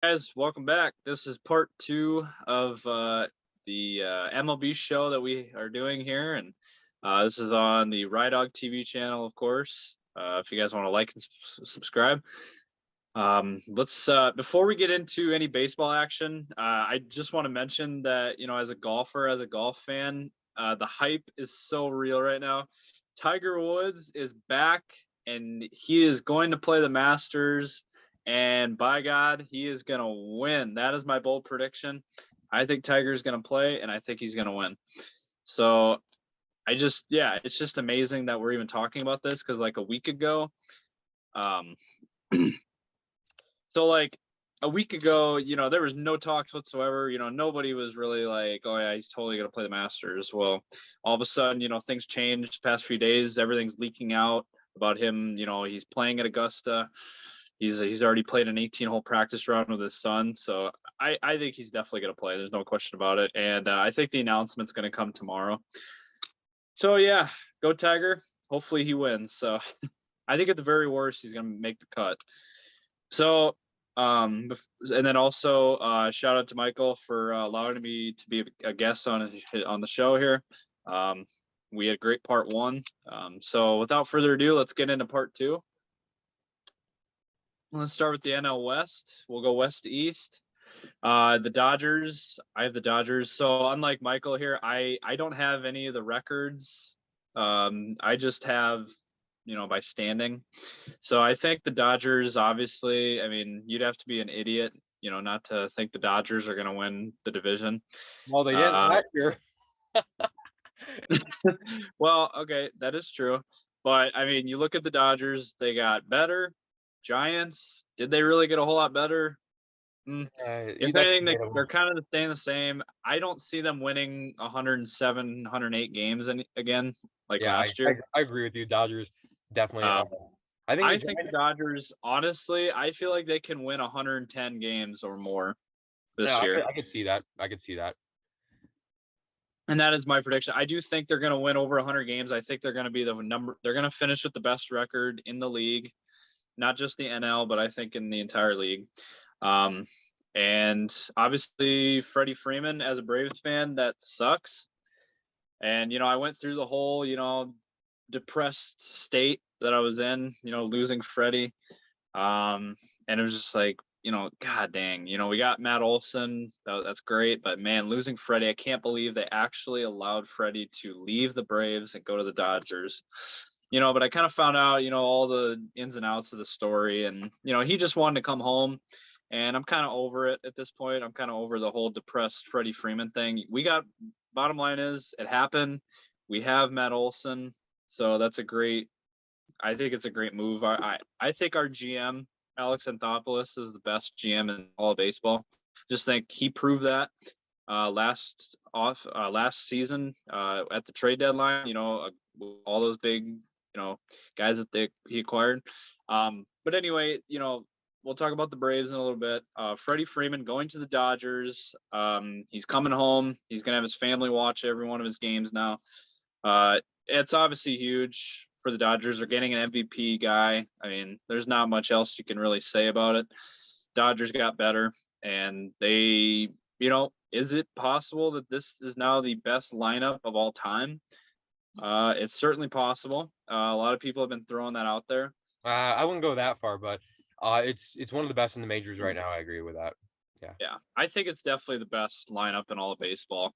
Guys, welcome back. This is part two of the MLB show that we are doing here, and this is on the Ride Dog TV channel, of course. If you guys want to like and subscribe, let's before we get into any baseball action, I just want to mention that as a golfer, as a golf fan, the hype is so real right now. Tiger Woods is back, and he is going to play the Masters. And by God, he is going to win. That is my bold prediction. I think Tiger's going to play, and I think he's going to win. So it's just amazing that we're even talking about this because like a week ago, so like a week ago, there was no talks whatsoever. Nobody was really like, oh yeah, he's totally going to play the Masters. Well, all of a sudden, things changed the past few days. Everything's leaking out about him. He's playing at Augusta. He's already played an 18-hole practice round with his son, so I think he's definitely going to play. There's no question about it, and I think the announcement's going to come tomorrow. So yeah, go Tiger. Hopefully he wins. So I think at the very worst he's going to make the cut. So and then also shout out to Michael for allowing me to be a guest on the show here. We had a great part one. So without further ado, let's get into part two. Let's start with the NL West. We'll go west to east. The Dodgers. I have the Dodgers. So unlike Michael here, I don't have any of the records. I just have, by standing. So I think the Dodgers, obviously, I mean, you'd have to be an idiot, not to think the Dodgers are going to win the division. Well, they didn't last year. Well, okay, that is true. But I mean, you look at the Dodgers, they got better. Giants, did they really get a whole lot better? If anything, they're kind of staying the same. I don't see them winning 107, 108 games again like last year. I agree with you. Dodgers definitely. I think the Dodgers, honestly, I feel like they can win 110 games or more this year. I could see that. And that is my prediction. I do think they're going to win over 100 games. I think they're going to be they're going to finish with the best record in the league. Not just the NL, but I think in the entire league. And obviously Freddie Freeman, as a Braves fan, that sucks. And, I went through the whole, depressed state that I was in, losing Freddie. And it was just like, God dang, we got Matt Olson. That's great. But man, losing Freddie, I can't believe they actually allowed Freddie to leave the Braves and go to the Dodgers. But I kind of found out, all the ins and outs of the story, and, he just wanted to come home, and I'm kind of over it at this point. I'm kind of over the whole depressed Freddie Freeman thing. Bottom line is it happened. We have Matt Olson. So I think it's a great move. I think our GM, Alex Anthopoulos, is the best GM in all of baseball. Just think he proved that last season at the trade deadline, all those big, guys that he acquired. But anyway, we'll talk about the Braves in a little bit. Freddie Freeman going to the Dodgers. He's coming home. He's going to have his family watch every one of his games now. It's obviously huge for the Dodgers. They're getting an MVP guy. I mean, there's not much else you can really say about it. Dodgers got better, and they, is it possible that this is now the best lineup of all time? It's certainly possible. A lot of people have been throwing that out there. I wouldn't go that far, but it's one of the best in the majors right now. I agree with that. Yeah, I think it's definitely the best lineup in all of baseball.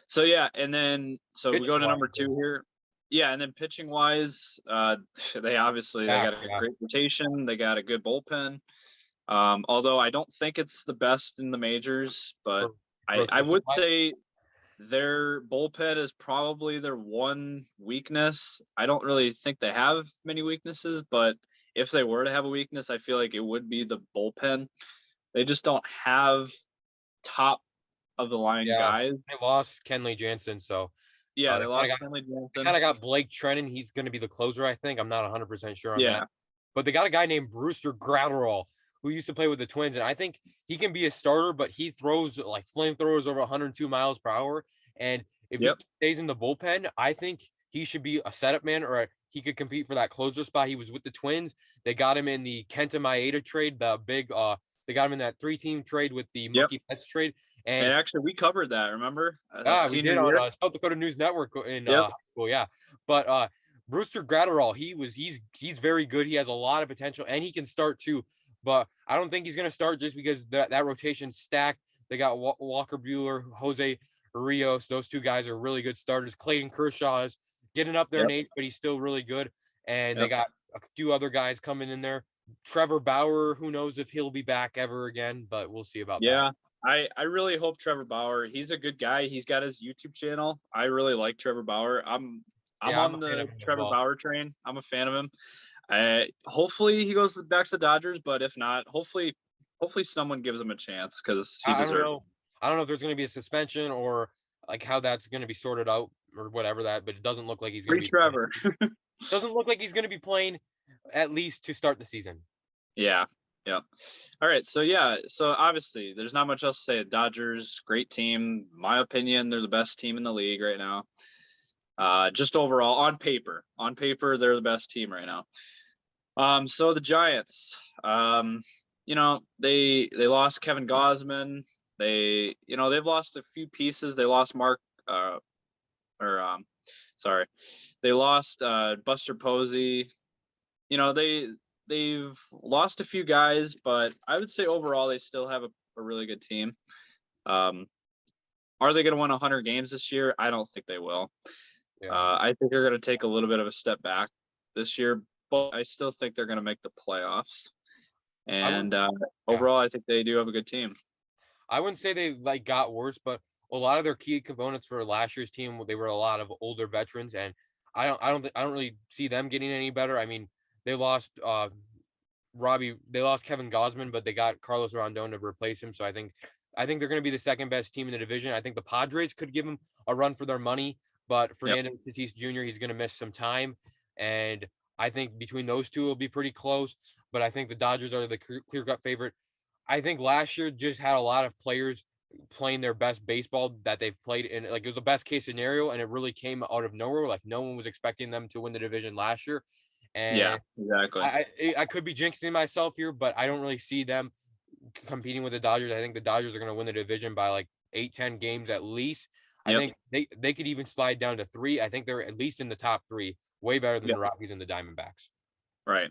So yeah, and then we go to number two here. Yeah, and then pitching wise, they got a great rotation. They got a good bullpen. Although I don't think it's the best in the majors, but I would say their bullpen is probably their one weakness. I don't really think they have many weaknesses, but if they were to have a weakness, I feel like it would be the bullpen. They just don't have top of the line guys. They lost Kenley Jansen, so yeah, they lost Kenley Jansen. They kind of got Blake Treinen. He's going to be the closer, I think. I'm not 100% sure on that. But they got a guy named Brewster Gratterall who used to play with the Twins, and I think he can be a starter, but he throws like flamethrowers over 102 miles per hour. And if he stays in the bullpen, I think he should be a setup man, or he could compete for that closer spot. He was with the Twins. They got him in the Kenta Maeda trade, the They got him in that 3-team trade with the Yep. Mookie Betts trade. And And actually, we covered that. Remember? we did on South Dakota News Network in high school. Yeah, but Brewster Gratterall, he's very good. He has a lot of potential, and he can start too. But I don't think he's going to start just because that rotation's stacked. They got Walker Buehler, Jose Rios. Those two guys are really good starters. Clayton Kershaw is getting up there in age, but he's still really good. And they got a few other guys coming in there. Trevor Bauer, who knows if he'll be back ever again, but we'll see about that. I really hope Trevor Bauer. He's a good guy. He's got his YouTube channel. I really like Trevor Bauer. I'm on the Trevor Bauer train. I'm a fan of him. Hopefully he goes back to the Dodgers, but if not, hopefully someone gives him a chance because he deserves it. I don't know if there's going to be a suspension or like how that's going to be sorted out or whatever but it doesn't look like he's going to be Trevor. Doesn't look like he's going to be playing at least to start the season. Yeah. All right. So obviously there's not much else to say. Dodgers, great team. In my opinion, they're the best team in the league right now. Just overall on paper, they're the best team right now. So the Giants, they lost Kevin Gausman. They've lost a few pieces. They lost they lost Buster Posey. They've lost a few guys, but I would say overall they still have a really good team. Are they going to win 100 games this year? I don't think they will. I think they're going to take a little bit of a step back this year, but I still think they're going to make the playoffs. And overall, I think they do have a good team. I wouldn't say they got worse, but a lot of their key components for last year's team, they were a lot of older veterans, and I don't really see them getting any better. I mean, they lost Kevin Gausman, but they got Carlos Rondon to replace him. So I think they're going to be the second best team in the division. I think the Padres could give them a run for their money, but Fernando Tatis Jr., he's going to miss some time. And I think between those two, it'll be pretty close. But I think the Dodgers are the clear-cut favorite. I think last year just had a lot of players playing their best baseball that they've played in. Like, it was the best case scenario, and it really came out of nowhere. Like, no one was expecting them to win the division last year. And exactly. I could be jinxing myself here, but I don't really see them competing with the Dodgers. I think the Dodgers are going to win the division by like 8-10 games at least. I think they could even slide down to 3. I think they're at least in the top 3, way better than the Rockies and the Diamondbacks. Right.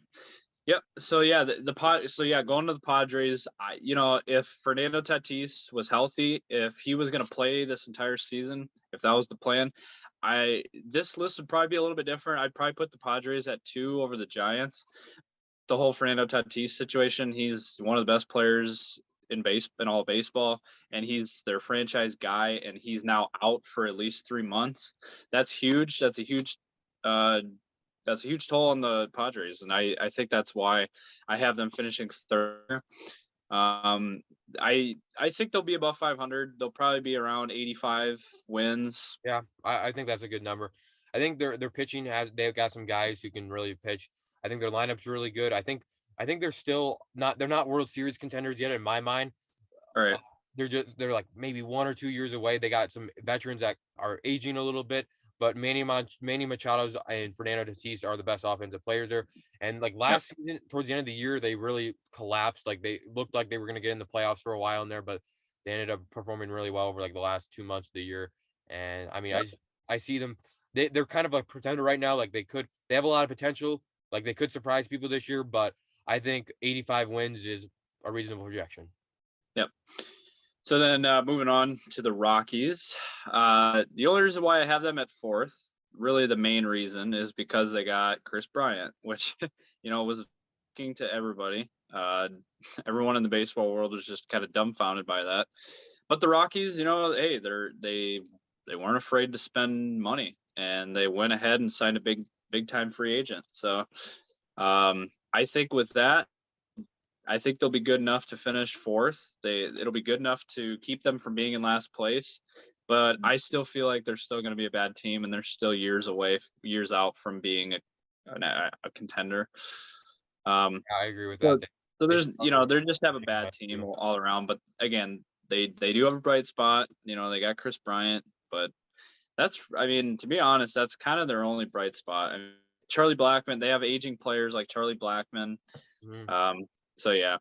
Yep. So going to the Padres, if Fernando Tatis was healthy, if he was going to play this entire season, if that was the plan, this list would probably be a little bit different. I'd probably put the Padres at 2 over the Giants. The whole Fernando Tatis situation, he's one of the best players in all baseball, and he's their franchise guy, and he's now out for at least 3 months. That's huge. That's a huge toll on the Padres, and I think that's why I have them finishing 3rd. I think they'll be above 500. They'll probably be around 85 wins. Yeah, I think that's a good number. I think their pitching they've got some guys who can really pitch. I think their lineup's really good. I think they're still they're not World Series contenders yet in my mind. All right. They're like maybe 1 or 2 years away. They got some veterans that are aging a little bit, but Manny Machado and Fernando Tatis are the best offensive players there. And like last season, towards the end of the year, they really collapsed. Like they looked like they were going to get in the playoffs for a while in there, but they ended up performing really well over like the last 2 months of the year. And I mean, I see them. They're kind of a pretender right now. Like they have a lot of potential. Like they could surprise people this year, but I think 85 wins is a reasonable projection. Yep. So then moving on to the Rockies, the only reason why I have them at 4th, really the main reason, is because they got Chris Bryant, which, was shocking to everybody. Everyone in the baseball world was just kind of dumbfounded by that. But the Rockies, hey, they weren't afraid to spend money, and they went ahead and signed a big time free agent. So I think with that, I think they'll be good enough to finish 4th. It'll be good enough to keep them from being in last place, but I still feel like they're still going to be a bad team, and they're still years out from being a contender. I agree with that. So there's, they just have a bad team all around. But again, they do have a bright spot. They got Chris Bryant, but to be honest, that's kind of their only bright spot. I mean, Charlie Blackmon, they have aging players like Charlie Blackmon. Mm-hmm. So yeah.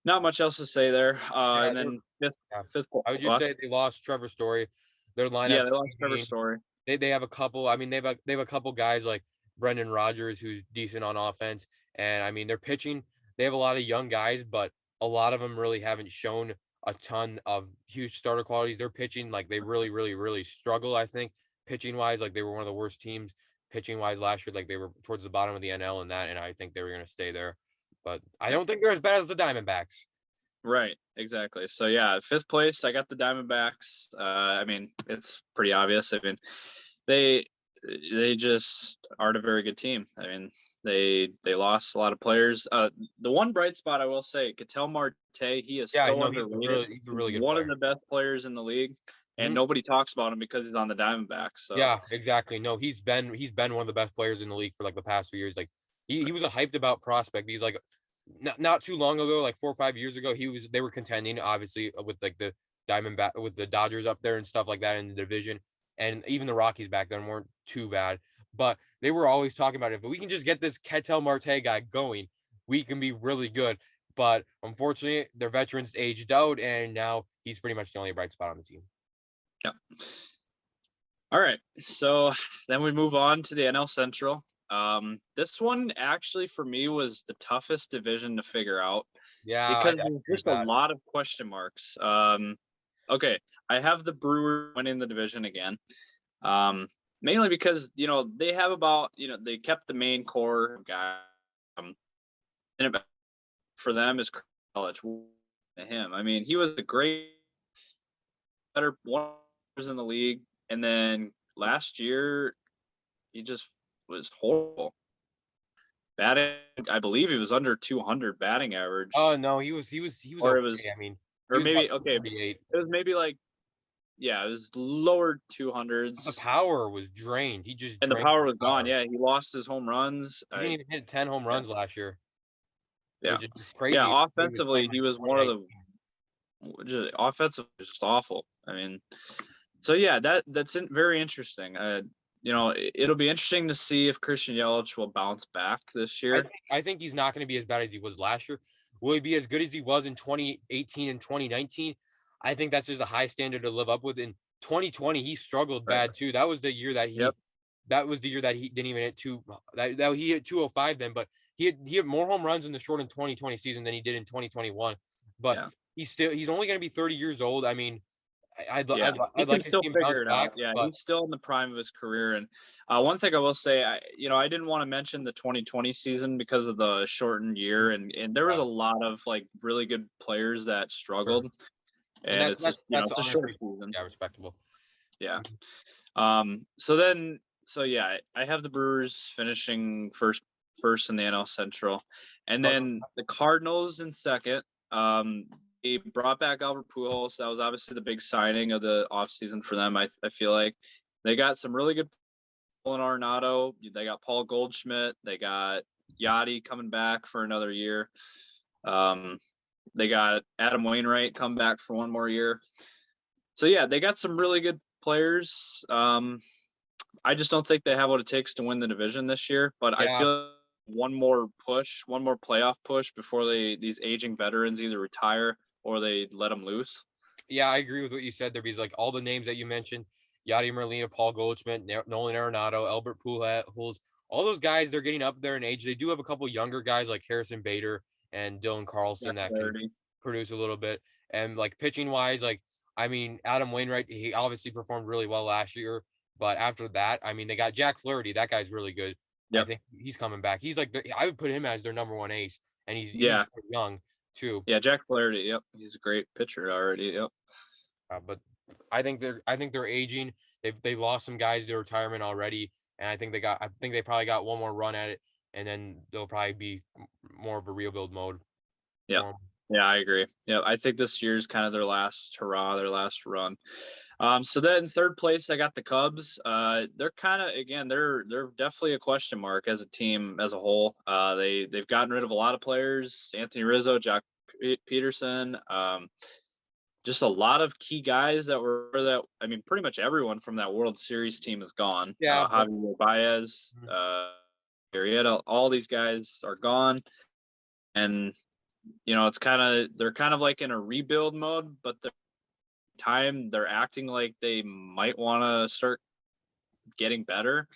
Not much else to say there. Yeah, And then yeah. fifth. I would just say they lost Trevor Story. Their Yeah, lineup's they lost Trevor aging. Story. They have a couple. I mean, they have a couple guys like Brendan Rodgers who's decent on offense, and I mean, they're pitching. They have a lot of young guys, but a lot of them really haven't shown a ton of huge starter qualities. They're pitching like they really, really, really struggle. I think pitching wise, like they were one of the worst teams pitching wise last year. Like they were towards the bottom of the NL in that, and I think they were going to stay there. But I don't think they're as bad as the Diamondbacks. Right, exactly. So yeah, fifth place, I got the Diamondbacks. I mean, it's pretty obvious. I mean, they just aren't a very good team. I mean, they lost a lot of players. The one bright spot I will say, Ketel Marte, he is Yeah, so no, underrated. he's a really good One of player. the best players in the league, and Mhm. nobody talks about him because he's on the Diamondbacks. So Yeah, exactly. No, he's been one of the best players in the league for like the past few years. Like he was a hyped about prospect. He's like not too long ago, like 4 or 5 years ago, they were contending obviously with like the Diamondback with the Dodgers up there and stuff like that in the division. And even the Rockies back then weren't too bad. But they were always talking about it. If we can just get this Ketel Marte guy going, we can be really good. But unfortunately, their veterans aged out, and now he's pretty much the only bright spot on the team. yeah. All right. So then we move on to the NL Central. This one actually for me was the toughest division to figure out Yeah, I because agree there's with just a that. lot of question marks. Okay, I have the Brewers winning the division again. Mainly because they have about they kept the main core guy. And for them is college to him. I mean, he was a great, better one in the league, and then last year he just was horrible. Batting, I believe he was under 200 batting Oh average, no, he was or it was, okay. I mean, he or was about maybe okay, 248. it was maybe like yeah, it was lower The 200s, power was drained. He just and the drained power the was gone. power. Yeah, he lost his home runs. He didn't even hit 10 home Yeah, runs last year, yeah, which is just yeah. crazy. He was Offensively, playing he like was one of 2019. the offensive was just awful. I mean, so yeah, that's very interesting. It'll be interesting to see if Christian Yelich will bounce back this year. I think he's not going to be as bad as he was last year. Will he be as good as he was in 2018 and 2019? I think that's just a high standard to live up with. In 2020, he struggled Right. bad too. That was the year that Yep. he didn't even hit that he hit 205 then, but he had more home runs in the short in 2020 season than he did in 2021. But Yeah. he's only going to be 30 years old. I mean, Yeah, he I'd can like to still see him bounce figure it back, out. Yeah, but he's still in the prime of his career. And one thing I will say, I didn't want to mention the 2020 season because of the shortened year, and there was yeah, a lot of like really good players that sure. struggled, And and it's just that's it's a short honestly, season. yeah, respectable. Yeah. So yeah, I have the Brewers finishing first in the NL Central, and Cardinals. then the Cardinals in second. They brought back Albert Pujols. That was obviously the big signing of the offseason for them. I feel like they got some really good people in Arenado. They got Paul Goldschmidt. They got Yachty coming back for another year. They got Adam Wainwright come back for one more year. So yeah, they got some really good players. I just don't think they have what it takes to win the division this year. But I Yeah, feel one more playoff push before these aging veterans either retire or they let them loose. yeah, I agree with what you said there because like all the names that you mentioned, Yadi Molina, Paul Goldschmidt, Nolan Arenado, Albert Pujols, all those guys, they're getting up there in age. They do have a couple younger guys like Harrison Bader and Dylan Carlson that can Clarity. produce a little bit. And like pitching wise, like I mean, Adam Wainwright, he obviously performed really well last year, but after that, I mean, they got Jack Flaherty. That guy's really good. I Yep. think he's coming back. He's like I would put him as their number one ace, and he's Yeah. young too. Yeah. Jack Flaherty. Yep. He's a great pitcher already. Yep. But I think they're aging. They lost some guys to retirement already, and I think they probably got one more run at it, and then they'll probably be more of a rebuild mode. Yeah. Yeah, I agree. Yeah, I think this year's kind of their last hurrah, their last run. So then third place, I got the Cubs. They're kind of again, they're definitely a question mark as a team as a whole. They've gotten rid of a lot of players: Anthony Rizzo, Jack Peterson. Just a lot of key guys I mean, pretty much everyone from that World Series team is gone. Yeah, but Javier Baez, Arrieta, all these guys are gone, and it's they're kind of like in a rebuild mode, but they're acting like they might want to start getting better.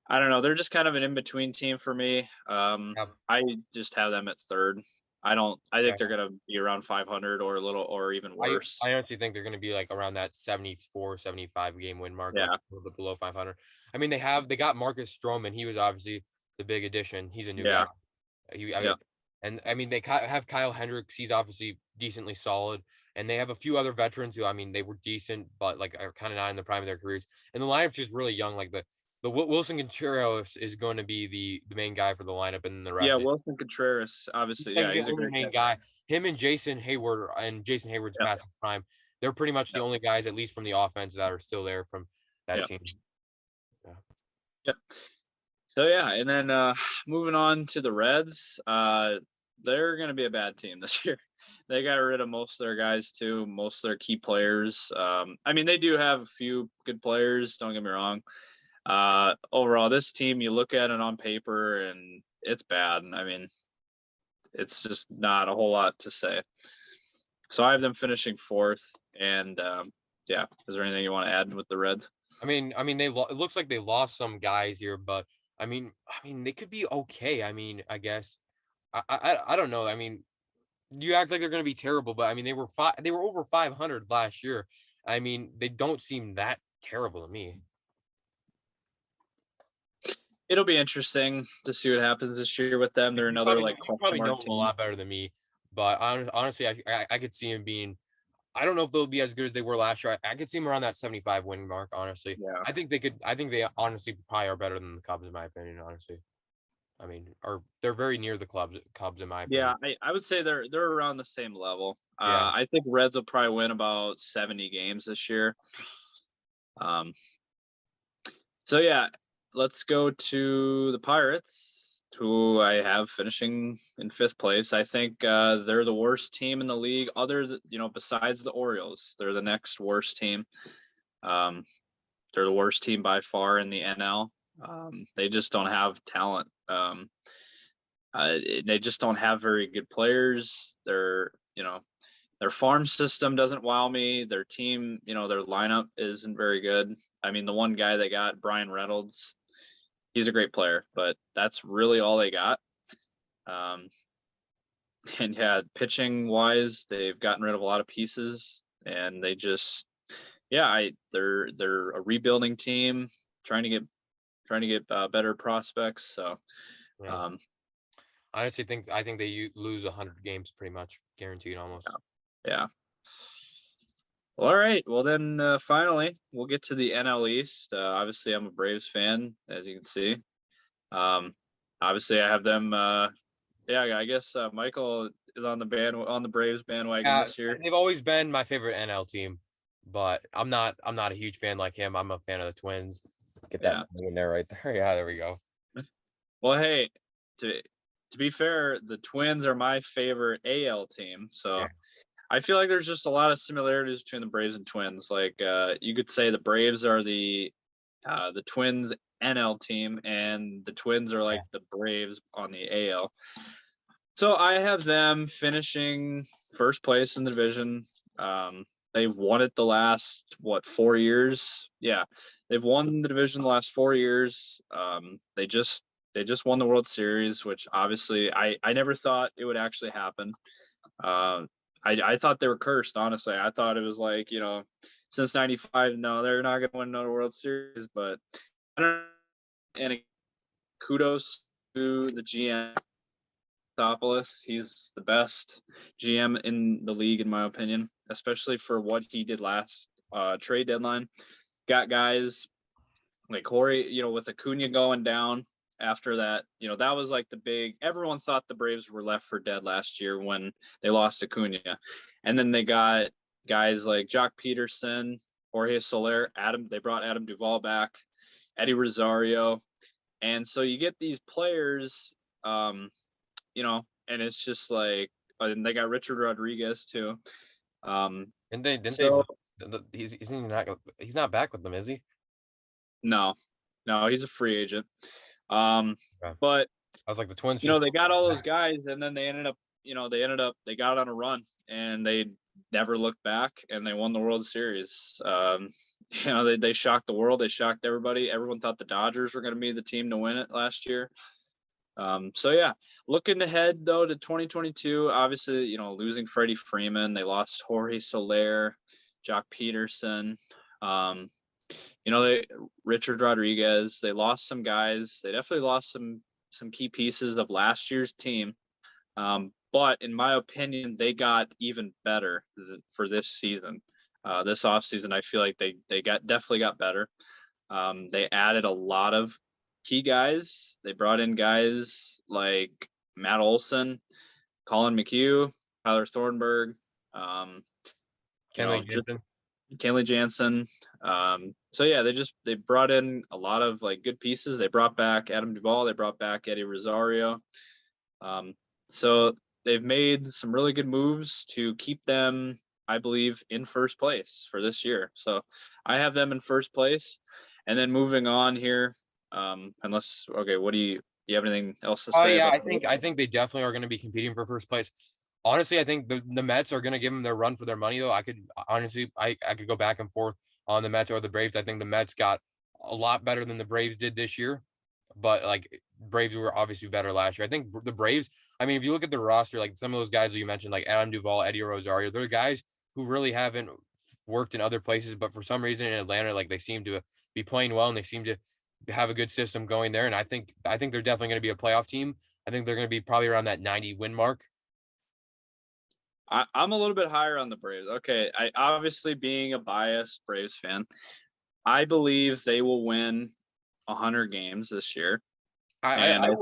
I don't know. They're just kind of an in-between team for me. I just have them at third. I think they're going to be around 500 or even worse. I honestly think they're going to be like around that 74, 75 game win mark, like a little bit below 500. I mean, they got Marcus Stroman. He was obviously the big addition. He's a new guy. And I mean, they have Kyle Hendricks. He's obviously decently solid. And they have a few other veterans who, I mean, they were decent, but like are kind of not in the prime of their careers. And the lineup's just really young. Like the Wilson Contreras is going to be the main guy for the lineup, and the rest. Yeah, Wilson Contreras, obviously. Yeah, he's a great main guy. Him and Jason Hayward, and Jason Hayward's past prime. They're pretty much the only guys, at least from the offense, that are still there from that team. Yep. So yeah, and then moving on to the Reds, they're going to be a bad team this year. They got rid of most of their guys too, most of their key players. I mean, they do have a few good players. Don't get me wrong. Overall, this team, you look at it on paper and it's bad. I mean, it's just not a whole lot to say. So I have them finishing fourth. And is there anything you want to add with the Reds? I mean, it looks like they lost some guys here, but I mean, they could be okay. I mean, I guess I don't know. I mean, you act like they're going to be terrible, but I mean, they were over 500 last year. I mean, they don't seem that terrible to me. It'll be interesting to see what happens this year with them. They're another you probably know them a lot better than me, but honestly, I could see them being. I don't know if they'll be as good as they were last year. I could see them around that 75 winning mark. Honestly, I think they could. I think they honestly probably are better than the Cubs in my opinion. Honestly, I mean, they're very near the Cubs in my opinion. Yeah, I would say they're around the same level. I think Reds will probably win about 70 games this year. So yeah, let's go to the Pirates, who I have finishing in fifth place. I think they're the worst team in the league, besides the Orioles. They're the next worst team. They're the worst team by far in the NL. They just don't have talent. They just don't have very good players. Their farm system doesn't wow me. Their team, their lineup isn't very good. I mean, the one guy they got, Brian Reynolds, he's a great player, but that's really all they got. And yeah, pitching wise, they've gotten rid of a lot of pieces, and they just, they're a rebuilding team trying to get better prospects. So, I honestly think they lose 100 games pretty much guaranteed almost. Yeah. All right. Well, then finally, we'll get to the NL East. Obviously, I'm a Braves fan, as you can see. Obviously, I have them. I guess Michael is on the Braves bandwagon this year. They've always been my favorite NL team, but I'm not a huge fan like him. I'm a fan of the Twins. Get that in there right there. Yeah, there we go. Well, hey, to be fair, the Twins are my favorite AL team, so. I feel like there's just a lot of similarities between the Braves and Twins. Like you could say the Braves are the Twins NL team, and the Twins are like the Braves on the AL. So I have them finishing first place in the division. They've won it the last 4 years. Yeah, they've won the division the last 4 years. They just won the World Series, which obviously I never thought it would actually happen. I thought they were cursed, honestly. I thought it was like, since 95, no, they're not going to win another World Series. But I don't know. And kudos to the GM, Topoulos. He's the best GM in the league, in my opinion, especially for what he did last trade deadline. Got guys like Corey, with Acuna going down. After that, that was like the big, everyone thought the Braves were left for dead last year when they lost Acuna. And then they got guys like Jock Peterson, Jorge Soler, they brought Adam Duvall back, Eddie Rosario. And so you get these players, and it's just like, and they got Richard Rodriguez too. He's not back with them, is he? No, he's a free agent. But I was like the Twins. They got all those guys, and then they ended up they got on a run and they never looked back and they won the World Series. They shocked the world. They shocked everybody. Everyone thought the Dodgers were going to be the team to win it last year. Looking ahead though to 2022, obviously, losing Freddie Freeman, they lost Jorge Soler, Jock Peterson, Richard Rodriguez. They lost some guys. They definitely lost some key pieces of last year's team. But in my opinion, they got even better for this season. This offseason, I feel like they definitely got better. They added a lot of key guys. They brought in guys like Matt Olson, Colin McHugh, Tyler Thornburg, Kenley Jansen. They brought in a lot of like good pieces. They brought back Adam Duvall. They brought back Eddie Rosario. So they've made some really good moves to keep them, I believe, in first place for this year. So I have them in first place. And then moving on here, what do you have anything else to say? I think they definitely are going to be competing for first place. Honestly, I think the Mets are going to give them their run for their money, though. I could go back and forth on the Mets or the Braves. I think the Mets got a lot better than the Braves did this year, but like Braves were obviously better last year. I think the Braves, I mean, if you look at the roster, like some of those guys that you mentioned, like Adam Duvall, Eddie Rosario, they're guys who really haven't worked in other places, but for some reason in Atlanta, like they seem to be playing well and they seem to have a good system going there. And I think they're definitely going to be a playoff team. I think they're going to be probably around that 90 win mark. I'm a little bit higher on the Braves. Okay, I obviously being a biased Braves fan, I believe they will win 100 games this year. I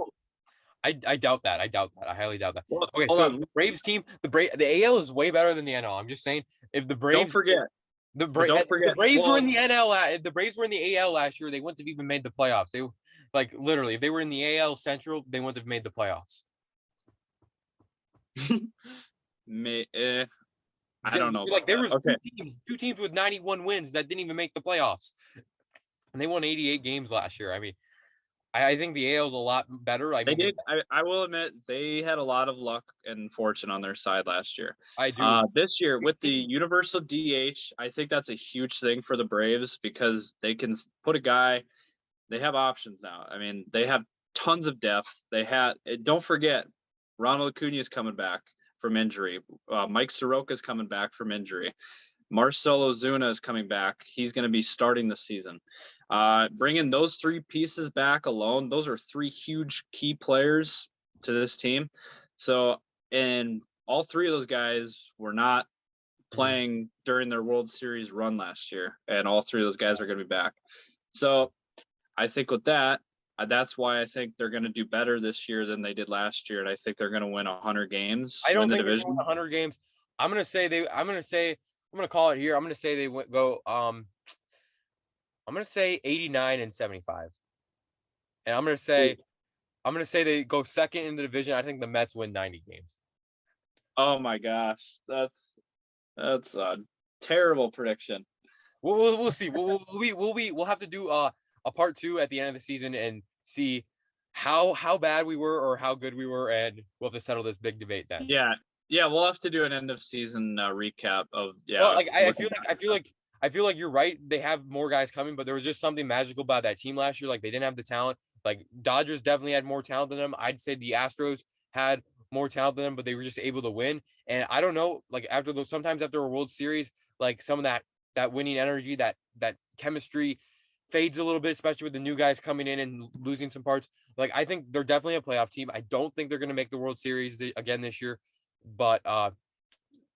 doubt that. I highly doubt that. Well, okay, so the Braves team, the AL is way better than the NL. I'm just saying, if the Braves don't forget the Braves were in the NL, if the Braves were in the AL last year, they wouldn't have even made the playoffs. They like literally, if they were in the AL Central, they wouldn't have made the playoffs. I don't know. Like there was two teams with 91 wins that didn't even make the playoffs, and they won 88 games last year. I mean, I think the AL is a lot better. They did. I will admit they had a lot of luck and fortune on their side last year. I do. This year with the universal DH, I think that's a huge thing for the Braves because they can put a guy. They have options now. I mean, they have tons of depth. Don't forget, Ronald Acuna is coming back from injury. Mike Soroka is coming back from injury. Marcell Ozuna is coming back. He's going to be starting the season. Bringing those three pieces back alone, those are three huge key players to this team. So, and all three of those guys were not playing during their World Series run last year, and all three of those guys are going to be back. So, I think with that, that's why I think they're going to do better this year than they did last year, and I think they're going to win 100 games. I don't think they're going to win 100 games. I'm going to call it here. I'm going to say they go. I'm going to say 89 and 75, and I'm going to say they go second in the division. I think the Mets win 90 games. Oh my gosh, that's a terrible prediction. We'll see. We'll have to do a part 2 at the end of the season and see how bad we were or how good we were, and we'll have to settle this big debate then. Yeah, we'll have to do an end of season recap of Well, like I feel like you're right. They have more guys coming, but there was just something magical about that team last year. Like they didn't have the talent. Like Dodgers definitely had more talent than them. I'd say the Astros had more talent than them, but they were just able to win. And I don't know, like sometimes after a World Series, like some of that winning energy, that chemistry fades a little bit, especially with the new guys coming in and losing some parts. Like I think they're definitely a playoff team. I don't think they're going to make the World Series again this year, but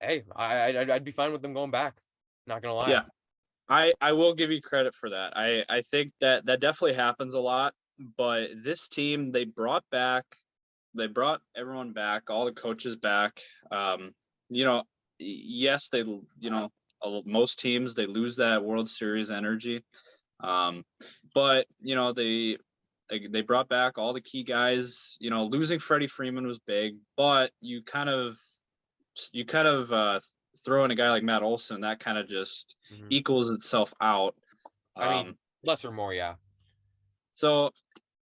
hey, I'd be fine with them going back. Not gonna lie. Yeah, I will give you credit for that. I think that definitely happens a lot. But this team, they brought everyone back, all the coaches back. Yes, most teams they lose that World Series energy. But they brought back all the key guys. Losing Freddie Freeman was big, but you kind of throw in a guy like Matt Olson, that kind of just equals itself out. I mean, less or more, yeah. So,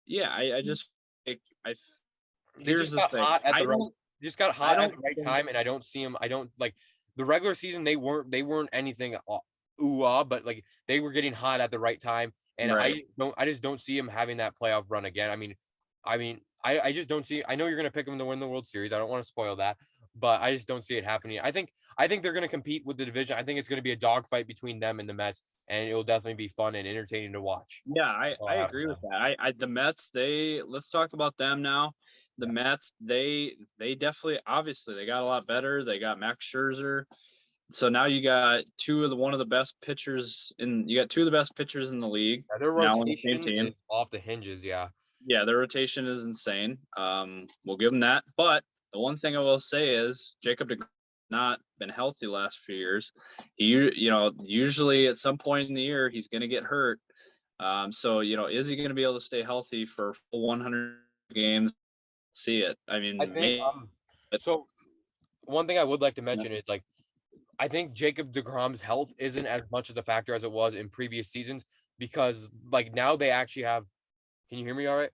yeah, I just here's the thing. just got I hot at don't the right think, time, and I don't see him. I don't like the regular season. They weren't anything ooh but like they were getting hot at the right time, and right. I just don't see him having that playoff run again. I just don't see. I know you're gonna pick him to win the World Series. I don't want to spoil that, but I just don't see it happening. I think they're gonna compete with the division. I think it's gonna be a dogfight between them and the Mets, and it will definitely be fun and entertaining to watch. Yeah, I I have to agree with that. The Mets, let's talk about them now. The Yeah. Mets, they definitely, obviously they got a lot better. They got Max Scherzer. So now you got one of the best pitchers you got two of the best pitchers in the league Their now on the same rotation is team. off the hinges. Yeah. Yeah, their rotation is insane. We'll give them that. But the one thing I will say is Jacob DeGrom not been healthy the last few years. Usually at some point in the year he's going to get hurt. So is he going to be able to stay healthy for 100 games? See it. I I mean, think maybe. so. One thing I would like to mention is like I think Jacob DeGrom's health isn't as much of a factor as it was in previous seasons because like now they actually have. Can you hear me all right?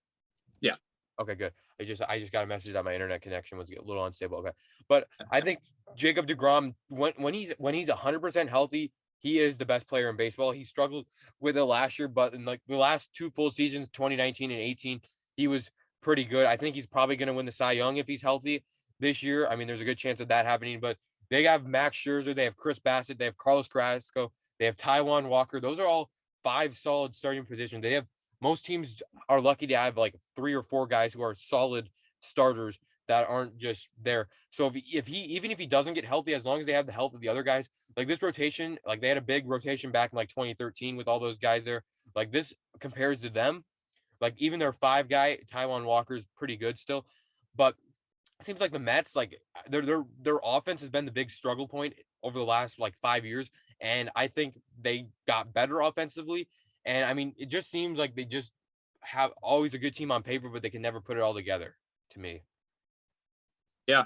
Yeah. Okay, good. I just got a message that my internet connection was a little unstable. Okay, but I think Jacob DeGrom when he's 100% healthy, he is the best player in baseball. He struggled with it last year, but in like the last two full seasons, 2019 and 18, he was pretty good. I think he's probably going to win the Cy Young if he's healthy this year. I mean, there's a good chance of that happening. But they have Max Scherzer, they have Chris Bassett, they have Carlos Carrasco, they have Taijuan Walker. Those are all five solid starting positions. They have most teams are lucky to have like 3 or 4 guys who are solid starters that aren't just there. So if he even if he doesn't get healthy, as long as they have the health of the other guys, like this rotation, like they had a big rotation back in like 2013 with all those guys there. Like this compares to them. Like even their 5 guy, Taijuan Walker is pretty good still, but it seems like the Mets, like their offense has been the big struggle point over the last like 5 years, and I think they got better offensively. And I mean, it just seems like they just have always a good team on paper, but they can never put it all together. To me, Yeah.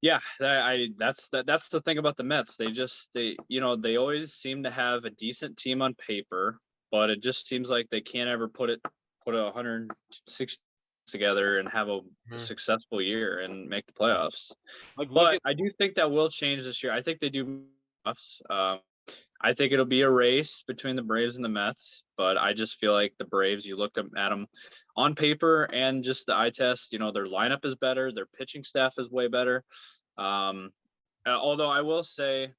Yeah, that's the thing about the Mets. They always seem to have a decent team on paper, but it just seems like they can't ever put a 160 together and have a Mhm. successful year and make the playoffs. Like look But at I do think that will change this year. I think they do playoffs. I think it'll be a race between the Braves and the Mets, but I just feel like the Braves, you look at them on paper and just the eye test, their lineup is better, their pitching staff is way better. Um, Although I will say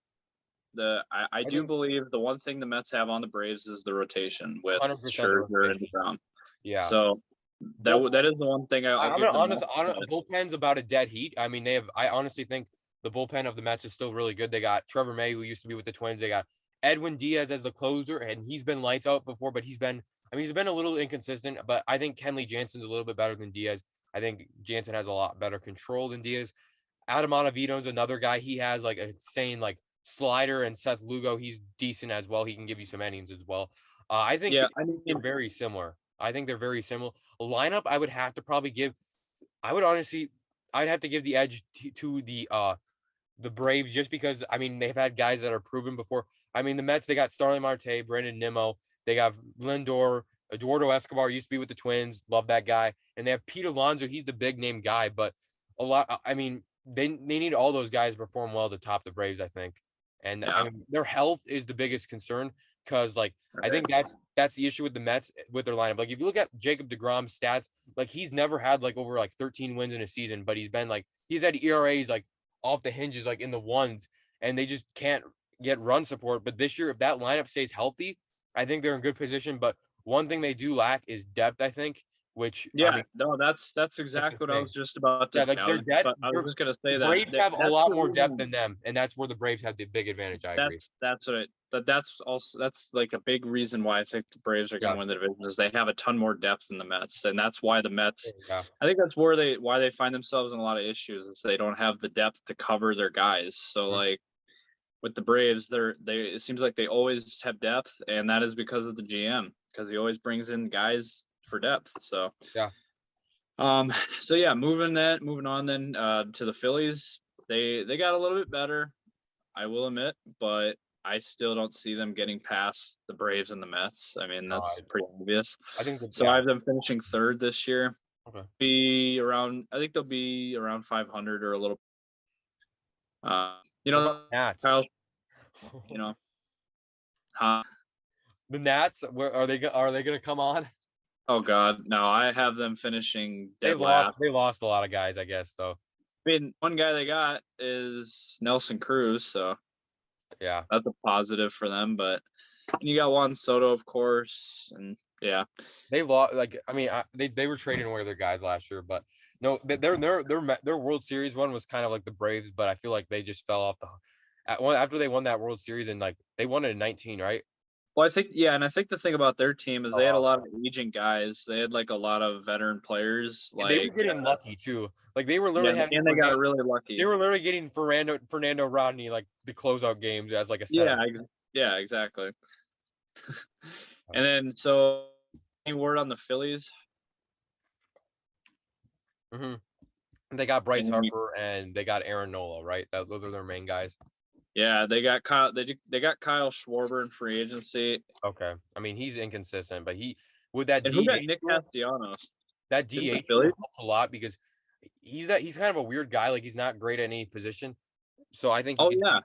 I I do think believe the one thing the Mets have on the Braves is the rotation with 100% the Scherzer and rotation. DeGrom. Yeah, So that bullpen. is the one thing I'll I'm give gonna them. honest on But bullpen's about a dead heat. I mean, they have. I honestly think the bullpen of the Mets is still really good. They got Trevor May, who used to be with the Twins. They got Edwin Diaz as the closer, and he's been lights out before, but he's been. I mean, he's been a little inconsistent, but I think Kenley Jansen's a little bit better than Diaz. I think Jansen has a lot better control than Diaz. Adam Ottavino's another guy. He has like a insane like slider, and Seth Lugo. He's decent as well. He can give you some innings as well. I think yeah, I mean, they're very similar. I think they're very similar. A lineup, I would have to probably give. I would honestly, I'd have to give the edge to the Braves just because I mean they've had guys that are proven before. I mean the Mets they got Starling Marte, Brandon Nimmo, they got Lindor, Eduardo Escobar used to be with the Twins, love that guy, and they have Pete Alonso. He's the big name guy, but a lot. I mean they need all those guys to perform well to top the Braves. I think, and I yeah, mean their health is the biggest concern because like I right. think that's the issue with the Mets with their lineup. Like if you look at Jacob DeGrom's stats, like he's never had like over like 13 wins in a season, but he's had ERAs like off the hinges, like in the ones, and they just can't get run support. But this year, if that lineup stays healthy, I think they're in good position. But one thing they do lack is depth, I think, which I Yeah, mean, no, that's that's the exactly what I was thing. just about to. Yeah, like I their was, depth, but I was just gonna the say Braves have a that's lot the more depth reason. than them, and that's where the Braves have the big advantage. I agree. That's what that's also that's like a big reason why I think the Braves are going Yeah, to win the division is they have a ton more depth than the Mets, and that's why the Mets. yeah. I think that's why they find themselves in a lot of issues is they don't have the depth to cover their guys. So Mhm. like with the Braves, it seems like they always have depth, and that is because of the GM because he always brings in guys for depth. So Yeah. um so yeah, moving on then to the Phillies. They got a little bit better. I will admit, but I still don't see them getting past the Braves and the Mets. I mean, No, that's pretty obvious. I think that So I yeah. have them finishing third this year. Okay. Be around. I think they'll be around 500 or a little. You What know, about Nats? Kyle. You know, huh? The Nats, where are they? Are they going to come on? Oh God, no! I have them finishing They dead last. lost a lot of guys, I guess. Though. I mean, one guy they got is Nelson Cruz, so Yeah. that's a positive for them. But you got Juan Soto, of course, and yeah. They lost. Like, I mean, they were trading away their guys last year, but no, their World Series one was kind of like the Braves, but I feel like they just fell off the. After they won that World Series and like they won it in 19, right? Well, I think and I think the thing about their team is Oh they had a wow. lot of aging guys. They had like a lot of veteran players. And they were Like getting lucky too. Like they were yeah, literally having and they got really lucky. they were literally getting Fernando Rodney like the closeout games as like a Yeah, setup. yeah, exactly. And then so any word on the Phillies? Mm-hmm. They got Bryce Harper and they got Aaron Nola, right? Those are their main guys. Yeah, they got Kyle. They got Kyle Schwarber in free agency. Okay, I mean he's inconsistent, but he with that And who got DH Nick rule, Castellanos? that Didn't the DH rule Phillies? helps a lot because he's kind of a weird guy. Like he's not great at any position, so I think. Oh yeah,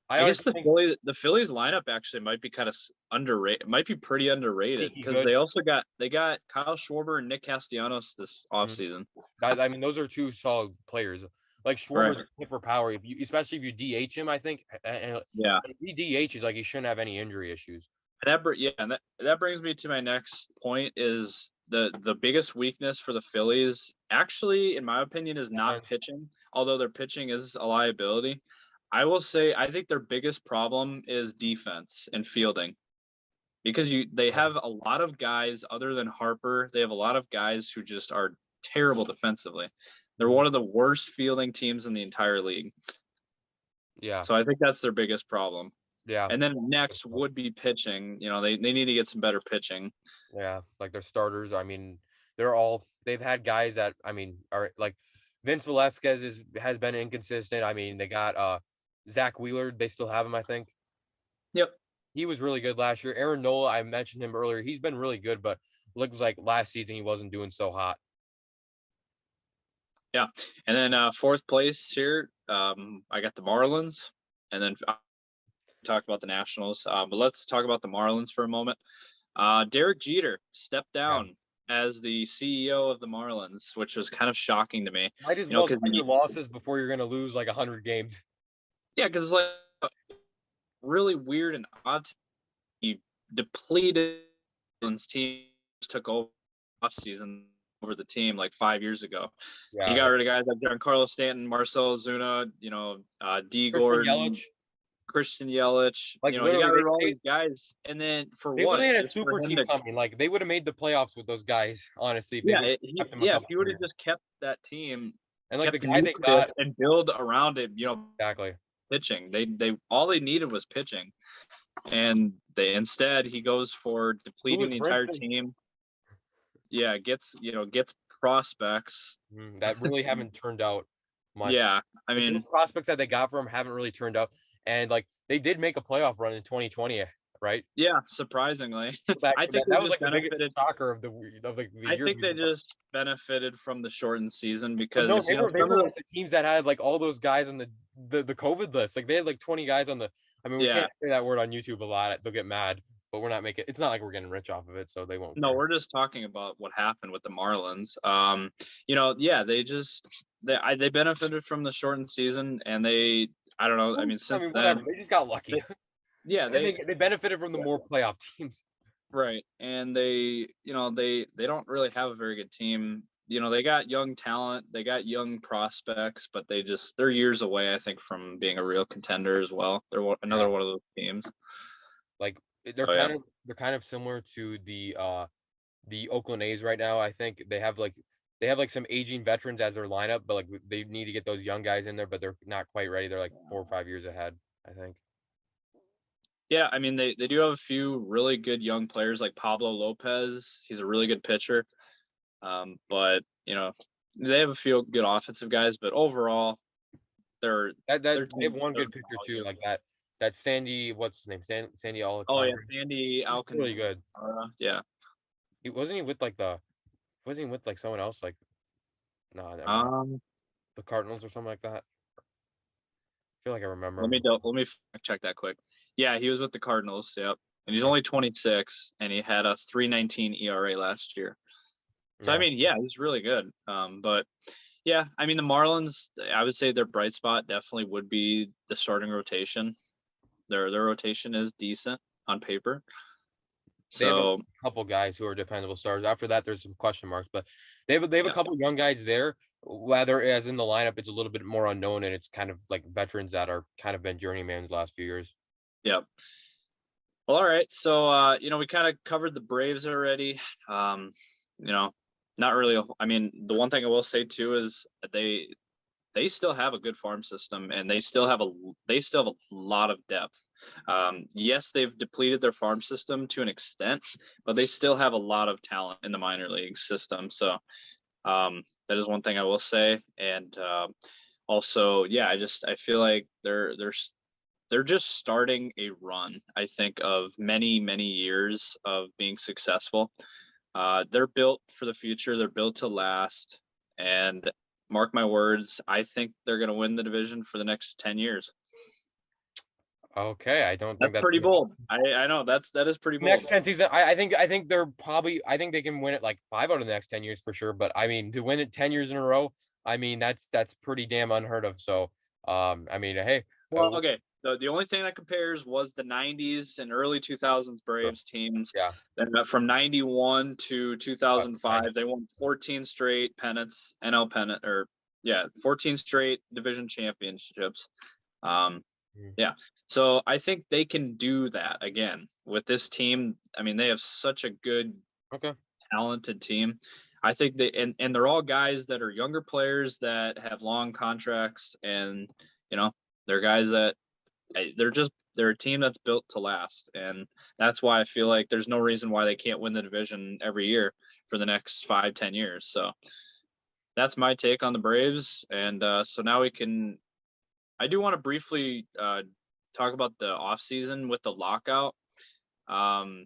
I I guess honestly think the Phillies lineup actually might be kind of underrated. It might be pretty underrated sneaky because good. they got Kyle Schwarber and Nick Castellanos this offseason. I mean, those are two solid players. Like Right. Schwarber's hit for power, especially if you DH him, I think. And Yeah. if he DH is like he shouldn't have any injury issues. And that brings me to my next point is the biggest weakness for the Phillies actually in my opinion is not pitching, although their pitching is a liability. I will say I think their biggest problem is defense and fielding. Because they have a lot of guys other than Harper, they have a lot of guys who just are terrible defensively. They're one of the worst fielding teams in the entire league. Yeah. So I think that's their biggest problem. Yeah. And then next would be pitching. You know, they need to get some better pitching. Yeah. Like their starters. I mean, they've had guys that, I mean, are like Vince Velasquez has been inconsistent. I mean, they got Zach Wheeler. They still have him, I think. Yep. He was really good last year. Aaron Nola, I mentioned him earlier. He's been really good, but looks like last season he wasn't doing so hot. Yeah. And then fourth place here, I got the Marlins. And then talked about the Nationals. But let's talk about the Marlins for a moment. Derek Jeter stepped down as the CEO of the Marlins, which was kind of shocking to me. Might as well cut your losses before you're going to lose like 100 games. Yeah, because it's like really weird and odd. He depleted his team, took over off season over the team like 5 years ago. Yeah, he got rid of guys like Giancarlo Stanton, Marcell Ozuna, D. Gordon, Christian Yelich. Like, he got rid of all these guys, and then they really had a super team coming. Like they would have made the playoffs with those guys, honestly. If he would have just kept that team and like the guy they got and build around it, exactly. Pitching. They all they needed was pitching, and instead he goes for depleting the entire team. Yeah, gets prospects that really haven't turned out much. Yeah, I mean, those prospects that they got from him haven't really turned out, and like they did make a playoff run in 2020, right? Yeah, surprisingly. I think that was like the biggest shocker of the year. I think they just benefited from the shortened season because they were like the teams that had like all those guys on the COVID list. Like they had like 20 guys on the. I mean, we can't say that word on YouTube a lot. They'll get mad. But we're not making. It's not like we're getting rich off of it, so they won't. No, we're just talking about what happened with the Marlins. They benefited from the shortened season, and they. I don't know. I mean, since then they just got lucky. They benefited from the more playoff teams. Right, and they don't really have a very good team. They got young talent, they got young prospects, but they're years away, I think, from being a real contender as well. They're another one of those teams. Like. They're kind of similar to the Oakland A's right now. I think they have some aging veterans as their lineup, but like they need to get those young guys in there, but they're not quite ready. They're like 4 or 5 years ahead, I think. Yeah, I mean they do have a few really good young players like Pablo Lopez. He's a really good pitcher. But they have a few good offensive guys, but overall they have one good pitcher too, like that. That's Sandy. What's his name? Sandy Alcantara. Oh yeah, Sandy Alcantara. Really good. Yeah. Wasn't he with like the wasn't he with like someone else? Like, no, never mind. Um, The Cardinals or something like that. I feel like I remember let him. me fact check that quick. Yeah, he was with the Cardinals. Yep, and he's only 26, and he had a 3.19 ERA last year. So I Yeah. mean, yeah, he's really good. But yeah, I mean the Marlins, I would say their bright spot definitely would be the starting rotation. Their rotation is decent on paper. They have a So couple guys who are dependable stars. After that, there's some question marks, but they have a yeah, couple young guys there. Whether as in the lineup, it's a little bit more unknown, and it's kind of like veterans that are kind of been journeyman's the last few years. yeah. Well, all right. So we kind of covered the Braves already. You know, not really. I mean, the one thing I will say too is they still have a good farm system, and they still have a lot of depth. Yes, they've depleted their farm system to an extent, but they still have a lot of talent in the minor league system. So that is one thing I will say. And also, yeah, I feel like they're just starting a run, I think, of many, many years of being successful. They're built for the future. They're built to last. And mark my words, I think they're going to win the division for the next 10 years. Okay, I don't think That's that's pretty bold. I know that is pretty bold. next 10 seasons. I think they're probably I think they can win it like 5 out of the next 10 years for sure. But I mean to win it 10 years in a row, I mean that's pretty damn unheard of. So I mean hey, Well, okay. The only thing that compares was the 90s and early 2000s Braves teams. yeah. And from 91 to 2005, they won 14 straight pennants, NL pennant, 14 straight division championships. Yeah. So I think they can do that again with this team. I mean, they have such a good, talented team. I think and they're all guys that are younger players that have long contracts, and they're guys that they're a team that's built to last, and that's why I feel like there's no reason why they can't win the division every year for the next 5-10 years. So that's my take on the Braves, and so now I do want to briefly talk about the offseason with the lockout. I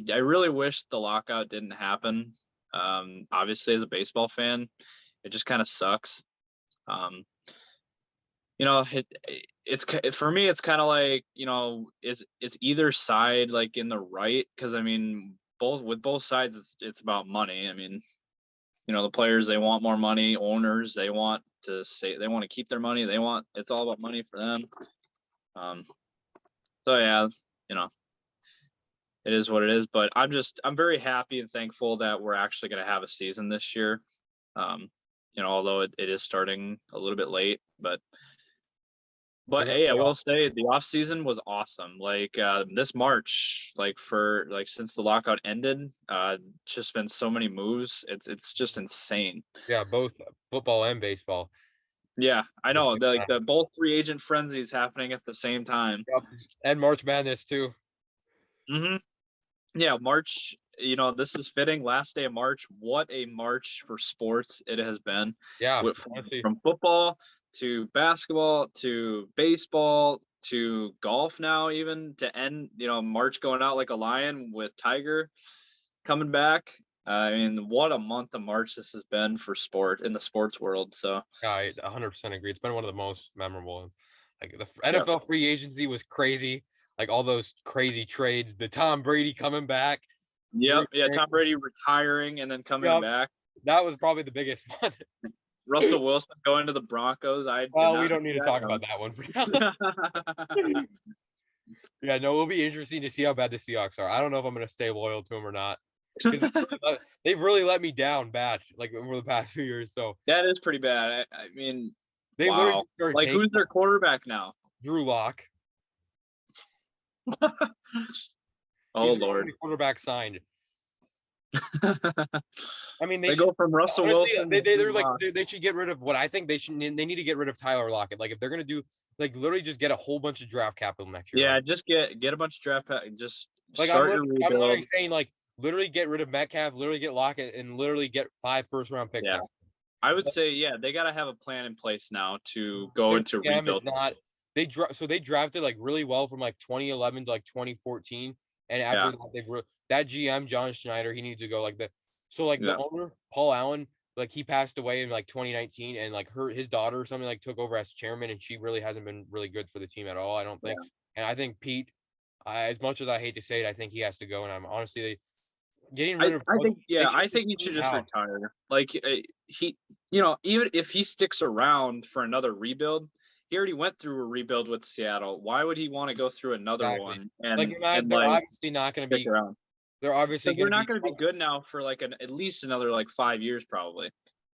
really wish the lockout didn't happen. Obviously, as a baseball fan, it just kind of sucks. It's for me, it's kind of like, it's either side like in the right, because I mean, both sides, it's about money. I mean, the players, they want more money. Owners, they want to keep their money. It's all about money for them. So yeah, it is what it is. But I'm very happy and thankful that we're actually going to have a season this year. Although it is starting a little bit late, but hey, I will say the off season was awesome. Like this March, since the lockout ended, just been so many moves. It's just insane. Yeah, both football and baseball. Yeah, I know. The both free agent frenzies happening at the same time. Yep. And March Madness too. Yeah, March. This is fitting. Last day of March. What a March for sports it has been. Yeah, from football to basketball to baseball to golf now, even to end. March going out like a lion with Tiger coming back. I mean, what a month of March this has been for sport in the sports world. So yeah, I 100% agree. It's been one of the most memorable ones. Like the NFL free agency was crazy. Like all those crazy trades, the Tom Brady coming back. Yep. Yeah. Tom Brady retiring and then coming back. That was probably the biggest one. Russell Wilson going to the Broncos. We don't need to talk about that one for now. Yeah, no, it'll be interesting to see how bad the Seahawks are. I don't know if I'm going to stay loyal to them or not. They've really let me down bad, like over the past few years. So that is pretty bad. I mean, they wow. Like, who's their quarterback now? Drew Lock. Oh Lord, quarterback signed. I mean, they go from Russell Wilson. They're like they should get rid of what I think they should. They need to get rid of Tyler Lockett. Like if they're gonna do literally just get a whole bunch of draft capital next year. Yeah, right? Just get a bunch of draft. Just like start I'm literally saying literally get rid of Metcalf, literally get Lockett, and literally get 5 first-round picks. Yeah, I would say they gotta have a plan in place now to go into rebuild. They drafted really well from 2011 to 2014, and after that that GM John Schneider, he needs to go. So like the Yeah. owner, Paul Allen, like he passed away in like 2019, and like his daughter or something like took over as chairman, and she really hasn't been really good for the team at all, I don't think. Yeah. And I think Pete, as much as I hate to say it, I think he has to go. And I'm honestly getting I, rid of I coach, think they yeah, should I just think he should clean just house. retire. Like he, even if he sticks around for another rebuild, he already went through a rebuild with Seattle. Why would he want to go through another Exactly. one Like and they're like obviously not going to stick be. around? They're obviously Because going they're to not be. going to be good now for like at least another like 5 years probably.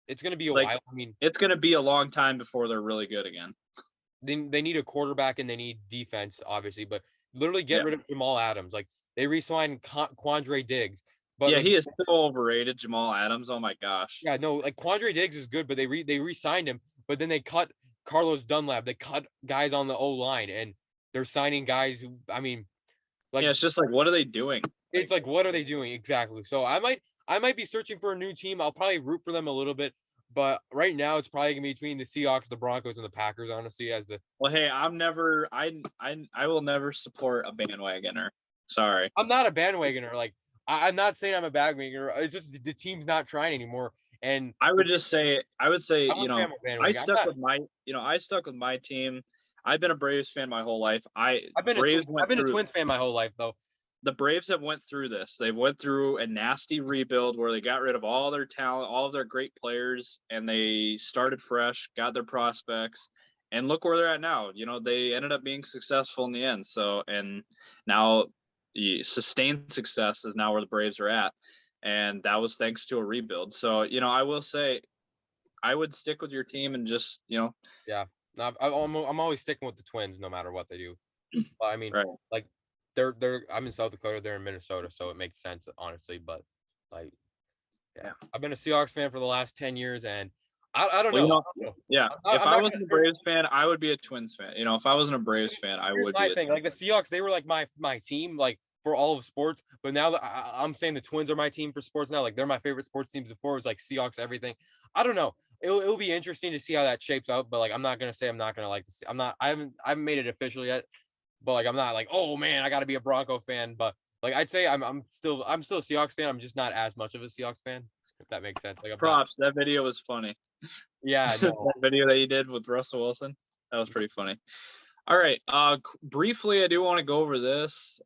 It's going to be a Like while. I mean, it's going to be a long time before they're really good again. they need a quarterback and they need defense, obviously, but literally get Yeah. rid of Jamal Adams. Like they re-signed Quandre Diggs, but Yeah, like he is so overrated, Jamal Adams. Oh my gosh. yeah, no, like Quandre Diggs is good, but they re-signed him, but then they cut Carlos Dunlap. They cut guys on the O line, and they're signing guys who, I mean, Yeah, like it's just like what are they doing? it's like what are they doing exactly? So I might be searching for a new team. I'll probably root for them a little bit, but right now it's probably gonna be between the Seahawks, the Broncos, and the Packers. Honestly, as the Well, hey, I will never support a bandwagoner. Sorry. I'm not a bandwagoner. Like I'm not saying I'm a bandwagoner. It's just the team's not trying anymore. And I would just say I would say, I wouldn't say I'm a I bandwagoner. I'm stuck not. with I stuck with my team. I've been a Braves fan my whole life. Braves I've went been a through Twins fan my whole life though. the Braves have went through this. They went through a nasty rebuild where they got rid of all their talent, all of their great players, and they started fresh, got their prospects, and look where they're at now. They ended up being successful in the end. So, and now the sustained success is now where the Braves are at, and that was thanks to a rebuild. So, I will say I would stick with your team and just, Yeah. No, I'm always sticking with the Twins no matter what they do. But I mean, right. like I'm in South Dakota, they're in Minnesota, so it makes sense honestly. But like, yeah, Yeah. I've been a Seahawks fan for the last 10 years, and I don't Well, know. I don't know. yeah. If I'm I not gonna. wasn't a Braves fan, I would be a Twins fan. If I wasn't a Braves fan, I Here's would my be a thing. Twins Like the Seahawks, they were like my team, like for all of sports. But now that I'm saying the Twins are my team for sports now, like they're my favorite sports teams before. It was like Seahawks, everything. I don't know. It'll be interesting to see how that shapes out. But like, I'm not gonna say I'm not gonna like this. I'm not. I haven't made it official yet. But like, I'm not like, oh man, I got to be a Bronco fan. But like, I'd say I'm still a Seahawks fan. I'm just not as much of a Seahawks fan, if that makes sense. Like I'm not. Props. That video was funny. Yeah, no. That video that you did with Russell Wilson, that was pretty funny. All right. Briefly, I do want to go over this.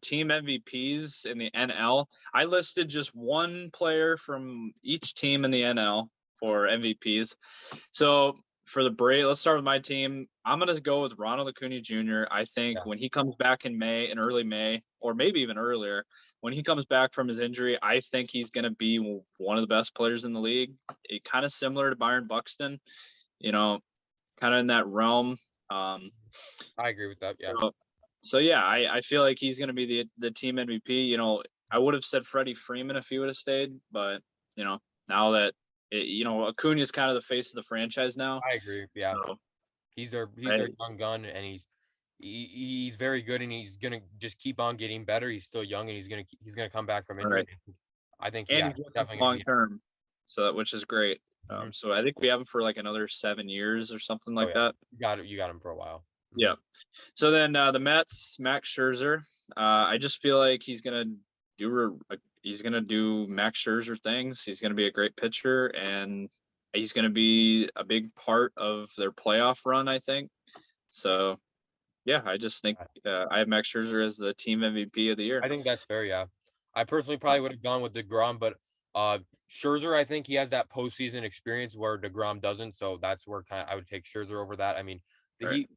Team MVPs in the NL. I listed just one player from each team in the NL for MVPs. So for the Braves, let's start with my team. I'm gonna go with Ronald Acuna Jr. I think Yeah, when he comes back in early May, or maybe even earlier, when he comes back from his injury, I think he's gonna be one of the best players in the league. Kind of similar to Byron Buxton, you know, kind of in that realm. Um, I agree with that. Yeah. so yeah, I feel like he's gonna be the team MVP. I would have said Freddie Freeman if he would have stayed, but now that Acuna is kind of the face of the franchise now. I agree. Yeah. So, He's their young gun, and he's very good, and he's gonna just keep on getting better. He's still young, and he's gonna come back from injury. right. I think And yeah, he's with us definitely gonna long be. term, so which is great. Mhm. So I think we have him for like another 7 years or something Oh like yeah, that. you got him for a while. Yeah. Mhm. So then the Mets, Max Scherzer. I just feel like he's gonna do Max Scherzer things. He's gonna be a great pitcher, and he's gonna be a big part of their playoff run, I think. So yeah, I just think I have Max Scherzer as the team MVP of the year. I think that's fair. Yeah, I personally probably would have gone with Degrom, but Scherzer, I think he has that postseason experience where Degrom doesn't. So that's where I would take Scherzer over that. I mean, Right.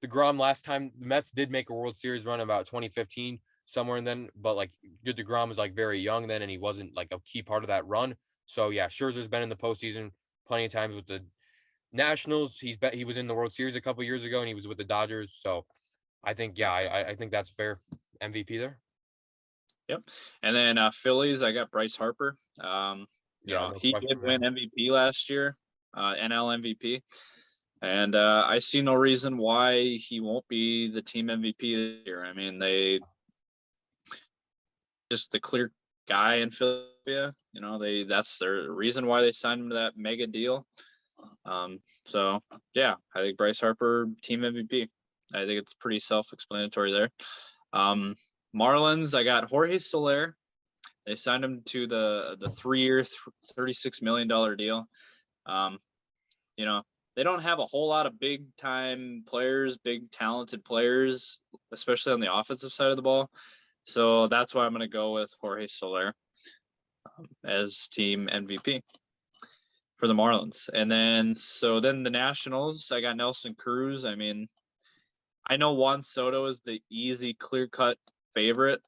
Degrom last time the Mets did make a World Series run about 2015 somewhere and then, but like Degrom was like very young then, and he wasn't like a key part of that run. So yeah, Scherzer's been in the postseason plenty of times with the Nationals. He was in the World Series a couple years ago, and he was with the Dodgers. So I think yeah, I think that's fair. MVP there. Yep. And then Phillies, I got Bryce Harper. Yeah, no He did question there. win MVP last year, NL MVP. And I see no reason why he won't be the team MVP this year. I mean, they just the clear guy in Philadelphia. That's their reason why they signed him to that mega deal. So yeah, I think Bryce Harper team MVP. I think it's pretty self-explanatory there. Marlins, I got Jorge Soler, They signed him to the 3-year, $36 million deal. You know, they don't have a whole lot of big time players, big talented players, especially on the offensive side of the ball. So that's why I'm going to go with Jorge Soler as team MVP for the Marlins. And then the Nationals, I got Nelson Cruz. I mean, I know Juan Soto is the easy, clear-cut favorite.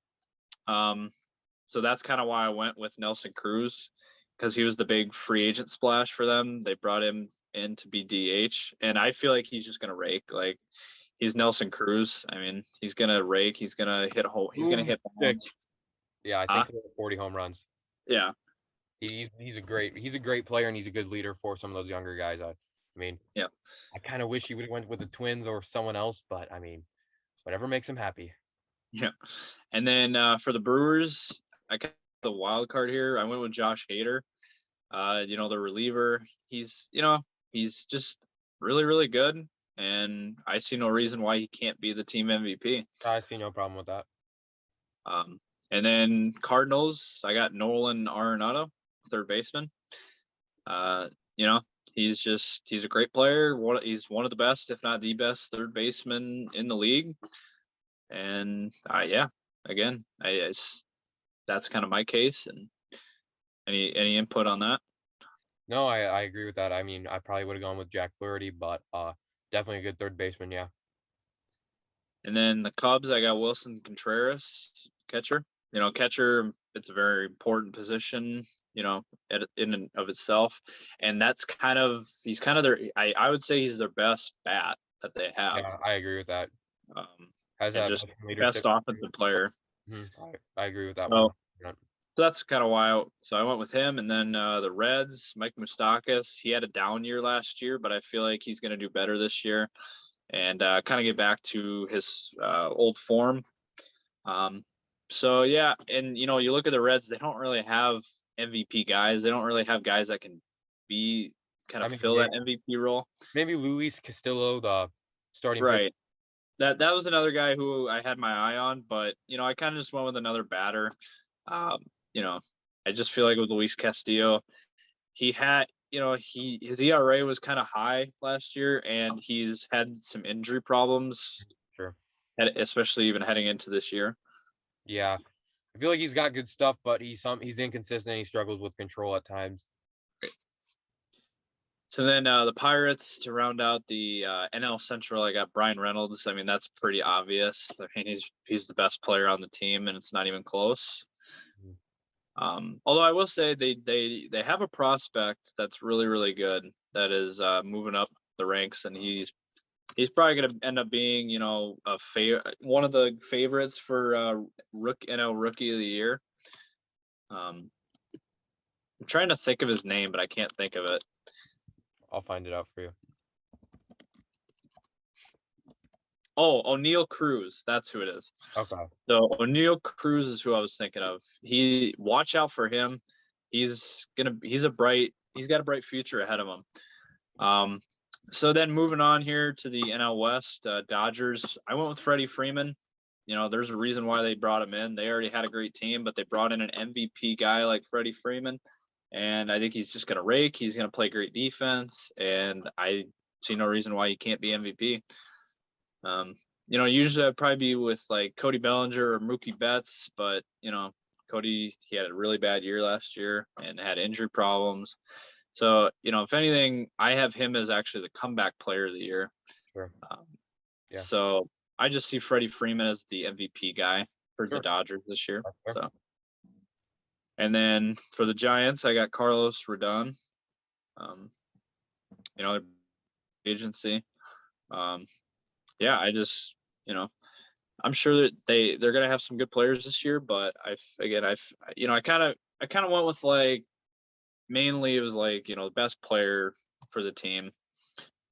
So that's kind of why I went with Nelson Cruz, because he was the big free agent splash for them. They brought him in to be DH, and I feel like he's just going to rake. Like, he's Nelson Cruz. I mean, he's going to rake. He's going to hit home. He's going to hit bombs. Yeah, I think 40 home runs. Yeah. He's a great player, and he's a good leader for some of those younger guys. I mean, yeah. I kind of wish he would have went with the Twins or someone else, but I mean, whatever makes him happy. Yeah. And then for the Brewers, I got the wild card here. I went with Josh Hader. You know, the reliever. He's just really, really good, and I see no reason why he can't be the team MVP. I see no problem with that. And then Cardinals, I got Nolan Arenado, third baseman. You know, he's a great player. He's one of the best, if not the best, third baseman in the league. And yeah, again, that's kind of my case. And any input on that? No, I agree with that. I mean, I probably would have gone with Jack Flaherty, but definitely a good third baseman, yeah. And then the Cubs, I got Wilson Contreras, catcher. You know, catcher, it's a very important position, you know, in and of itself. And he's kind of their, I would say he's their best bat that they have. Yeah, I agree with that. Has that just best offensive player. I agree with that one. So that's kind of why I went with him. And then the Reds, Mike Moustakas, he had a down year last year, but I feel like he's going to do better this year and kind of get back to his old form. So, yeah, and, you know, you look at the Reds, they don't really have MVP guys. They don't really have guys that can be fill that MVP role. Maybe Luis Castillo, the starting right. Pitcher. That was another guy who I had my eye on, but, you know, I kind of just went with another batter. You know, I just feel like with Luis Castillo, he had, you know, his ERA was kind of high last year, and he's had some injury problems. Sure. Especially even heading into this year. Yeah, I feel like he's got good stuff, but he's inconsistent. He struggles with control at times. So then the Pirates, to round out the NL Central, I got Brian Reynolds. I mean, that's pretty obvious. I mean, he's the best player on the team, and it's not even close. Although I will say they have a prospect that's really, really good that is moving up the ranks, and he's probably going to end up being, you know, one of the favorites for NL Rookie of the Year. I'm trying to think of his name, but I can't think of it. I'll find it out for you. Oh, O'Neal Cruz. That's who it is. Okay. So O'Neal Cruz is who I was thinking of. Watch out for him. He's got a bright future ahead of him. So then moving on here to the NL West, Dodgers, I went with Freddie Freeman. You know, there's a reason why they brought him in. They already had a great team, but they brought in an MVP guy like Freddie Freeman. And I think he's just going to rake. He's going to play great defense. And I see no reason why he can't be MVP. You know, usually I'd probably be with like Cody Bellinger or Mookie Betts, but, you know, Cody, he had a really bad year last year and had injury problems. So, you know, if anything, I have him as actually the comeback player of the year. Sure. Yeah. So I just see Freddie Freeman as the MVP guy for the Dodgers this year. So, and then for the Giants, I got Carlos Rodon. You know, agency. Yeah, I just, you know, I'm sure that they're going to have some good players this year, but I kind of went with like, mainly it was like, you know, the best player for the team.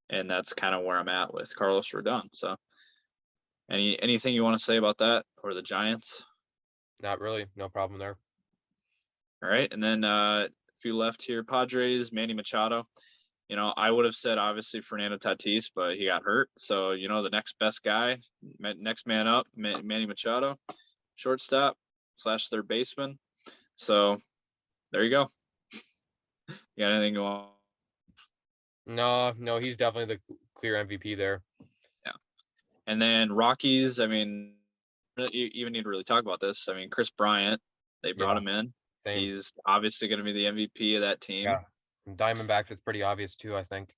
And that's kind of where I'm at with Carlos Rodon. So anything you want to say about that or the Giants? Not really. No problem there. All right. And then a few left here, Padres, Manny Machado. You know, I would have said obviously Fernando Tatis, but he got hurt. So, you know, the next best guy, next man up, Manny Machado, shortstop / third baseman. So there you go. You got anything going on? No, he's definitely the clear MVP there. Yeah. And then Rockies, I mean, you even need to really talk about this. I mean, Chris Bryant, they brought him in. Same. He's obviously going to be the MVP of that team. Yeah. And Diamondbacks, it's pretty obvious too, I think.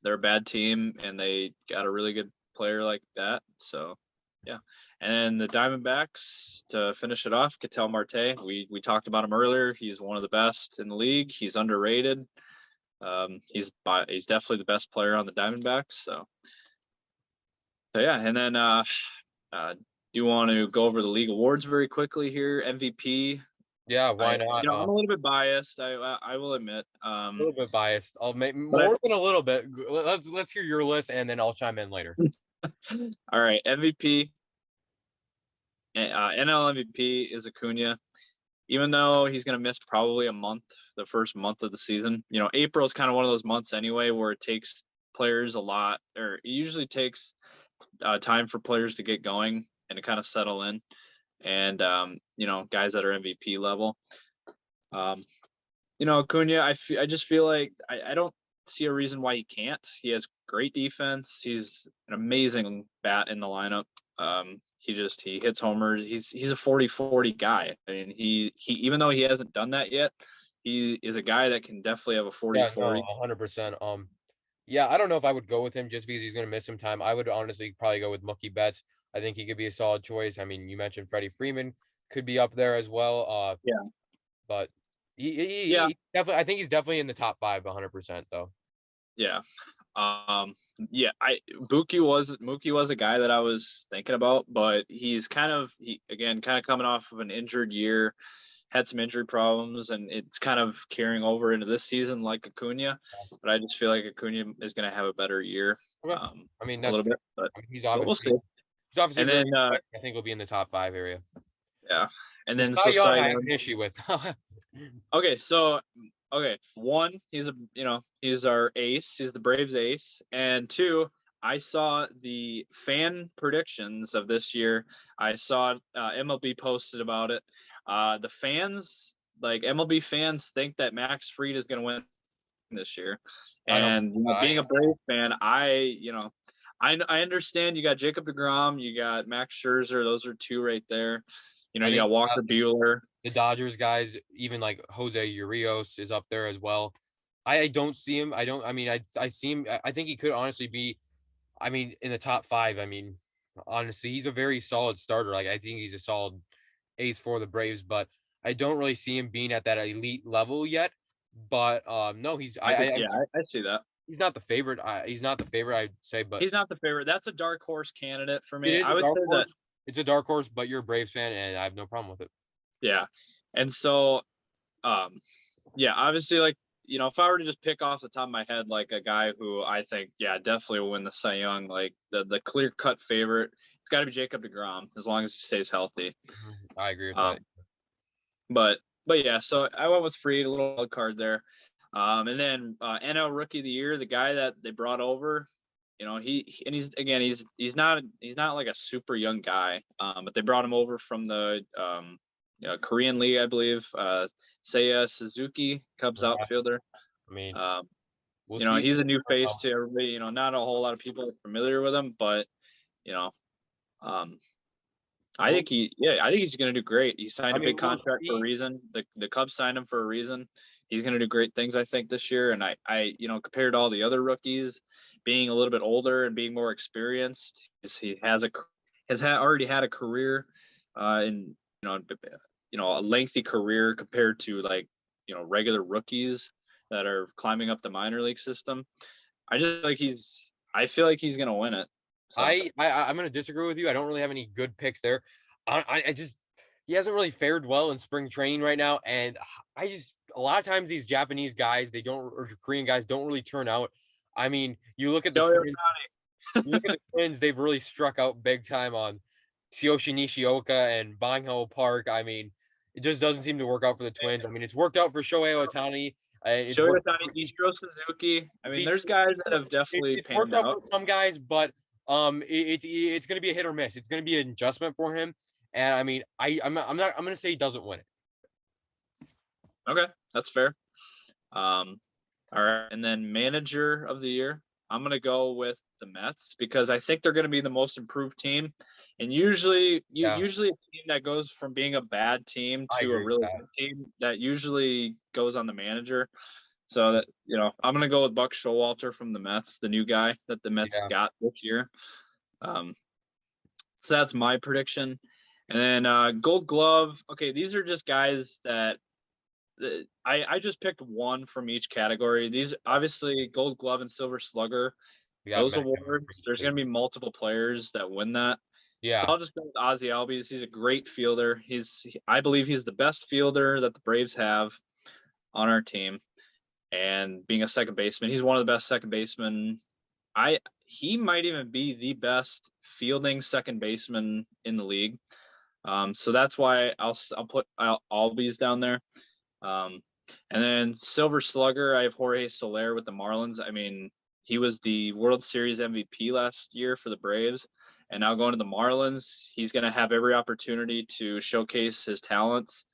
They're a bad team, and they got a really good player like that. So, yeah. And the Diamondbacks, to finish it off, Ketel Marte. We talked about him earlier. He's one of the best in the league. He's underrated. He's definitely the best player on the Diamondbacks. So yeah. And then do you want to go over the league awards very quickly here? MVP. Yeah, why not? I'm a little bit biased. I will admit. A little bit biased. I'll make more than a little bit. Let's hear your list, and then I'll chime in later. All right, MVP. NL MVP is Acuna. Even though he's going to miss probably a month, the first month of the season. April is kind of one of those months anyway where it takes players a lot, or it usually takes time for players to get going and to kind of settle in. And, guys that are MVP level. Acuna, I just feel like I don't see a reason why he can't. He has great defense. He's an amazing bat in the lineup. He hits homers. He's a 40-40 guy. I mean, he even though he hasn't done that yet, he is a guy that can definitely have a 40-40. Yeah, no, 100%. Yeah, I don't know if I would go with him just because he's going to miss some time. I would honestly probably go with Mookie Betts. I think he could be a solid choice. I mean, you mentioned Freddie Freeman could be up there as well. Yeah, but he definitely. I think he's definitely in the top 5, 100% though. Yeah. Mookie was a guy that I was thinking about, but he's kind of coming off of an injured year, had some injury problems, and it's kind of carrying over into this season like Acuna. But I just feel like Acuna is going to have a better year. Okay. I mean, that's a little bit, but he's obviously and then I think he'll be in the top 5 area. Yeah, and then Cy Young I have an issue with. Okay, one, he's our ace. He's the Braves ace. And 2, I saw the fan predictions of this year. I saw MLB posted about it. The fans, like MLB fans, think that Max Fried is going to win this year. And being a Braves fan, I understand you got Jacob Degrom, you got Max Scherzer. Those are 2 right there. You got Walker Buehler. The Dodgers guys, even like Jose Urias is up there as well. I don't see him. I see him. I think he could honestly be, in the top 5. I mean, honestly, he's a very solid starter. Like, I think he's a solid ace for the Braves, but I don't really see him being at that elite level yet. But no, he's. I see that. He's not the favorite. He's not the favorite, I'd say, but he's not the favorite. That's a dark horse candidate for me. I would say that it's a dark horse, but you're a Braves fan, and I have no problem with it. Yeah, and so, obviously, like, if I were to just pick off the top of my head, like a guy who I think, definitely will win the Cy Young, like the clear cut favorite, it's got to be Jacob Degrom as long as he stays healthy. I agree with that. But yeah, so I went with Fried, a little wild card there. And then NL Rookie of the Year, the guy that they brought over, he's not like a super young guy, but they brought him over from the Korean League, I believe. Seiya Suzuki, Cubs outfielder. I mean, he's a new face to everybody. Not a whole lot of people are familiar with him, but I think he's going to do great. He signed a big contract for a reason. The Cubs signed him for a reason. He's going to do great things, I think, this year. And I compared to all the other rookies, being a little bit older and being more experienced, he already had a career, in a lengthy career compared to regular rookies that are climbing up the minor league system. I feel like he's going to win it. So. I'm going to disagree with you. I don't really have any good picks there. He hasn't really fared well in spring training right now. And a lot of times these Japanese guys, or Korean guys don't really turn out. I mean, you look at the Twins, they've really struck out big time on Tsuyoshi Nishioka and Banho Park. I mean, it just doesn't seem to work out for the Twins. I mean, it's worked out for Shohei Ohtani. Shohei Ohtani, Ichiro Suzuki. I mean, there's guys that have definitely it's worked out for some guys, but it's going to be a hit or miss. It's going to be an adjustment for him. And I mean, I'm going to say he doesn't win it. Okay, that's fair. All right, and then manager of the year, I'm gonna go with the Mets because I think they're gonna be the most improved team. And Yeah, usually a team that goes from being a bad team I to a agree with really that. good team, that usually goes on the manager. So that I'm gonna go with Buck Showalter from the Mets, the new guy that the Mets Yeah, got this year. Um, so that's my prediction. And then Gold Glove. Okay, these are just guys that I just picked one from each category. These obviously Gold Glove and Silver Slugger, we got those many awards. There's too. going to be multiple players that win that. So Yeah, I'll just go with Ozzy Albies. He's a great fielder. I believe he's the best fielder that the Braves have on our team. And being a second baseman, he's one of the best second basemen. He might even be the best fielding second baseman in the league. So that's why I'll put Albies down there. And then Silver Slugger, I have Jorge Soler with the Marlins. I mean, he was the World Series MVP last year for the Braves, and now going to the Marlins, he's going to have every opportunity to showcase his talents.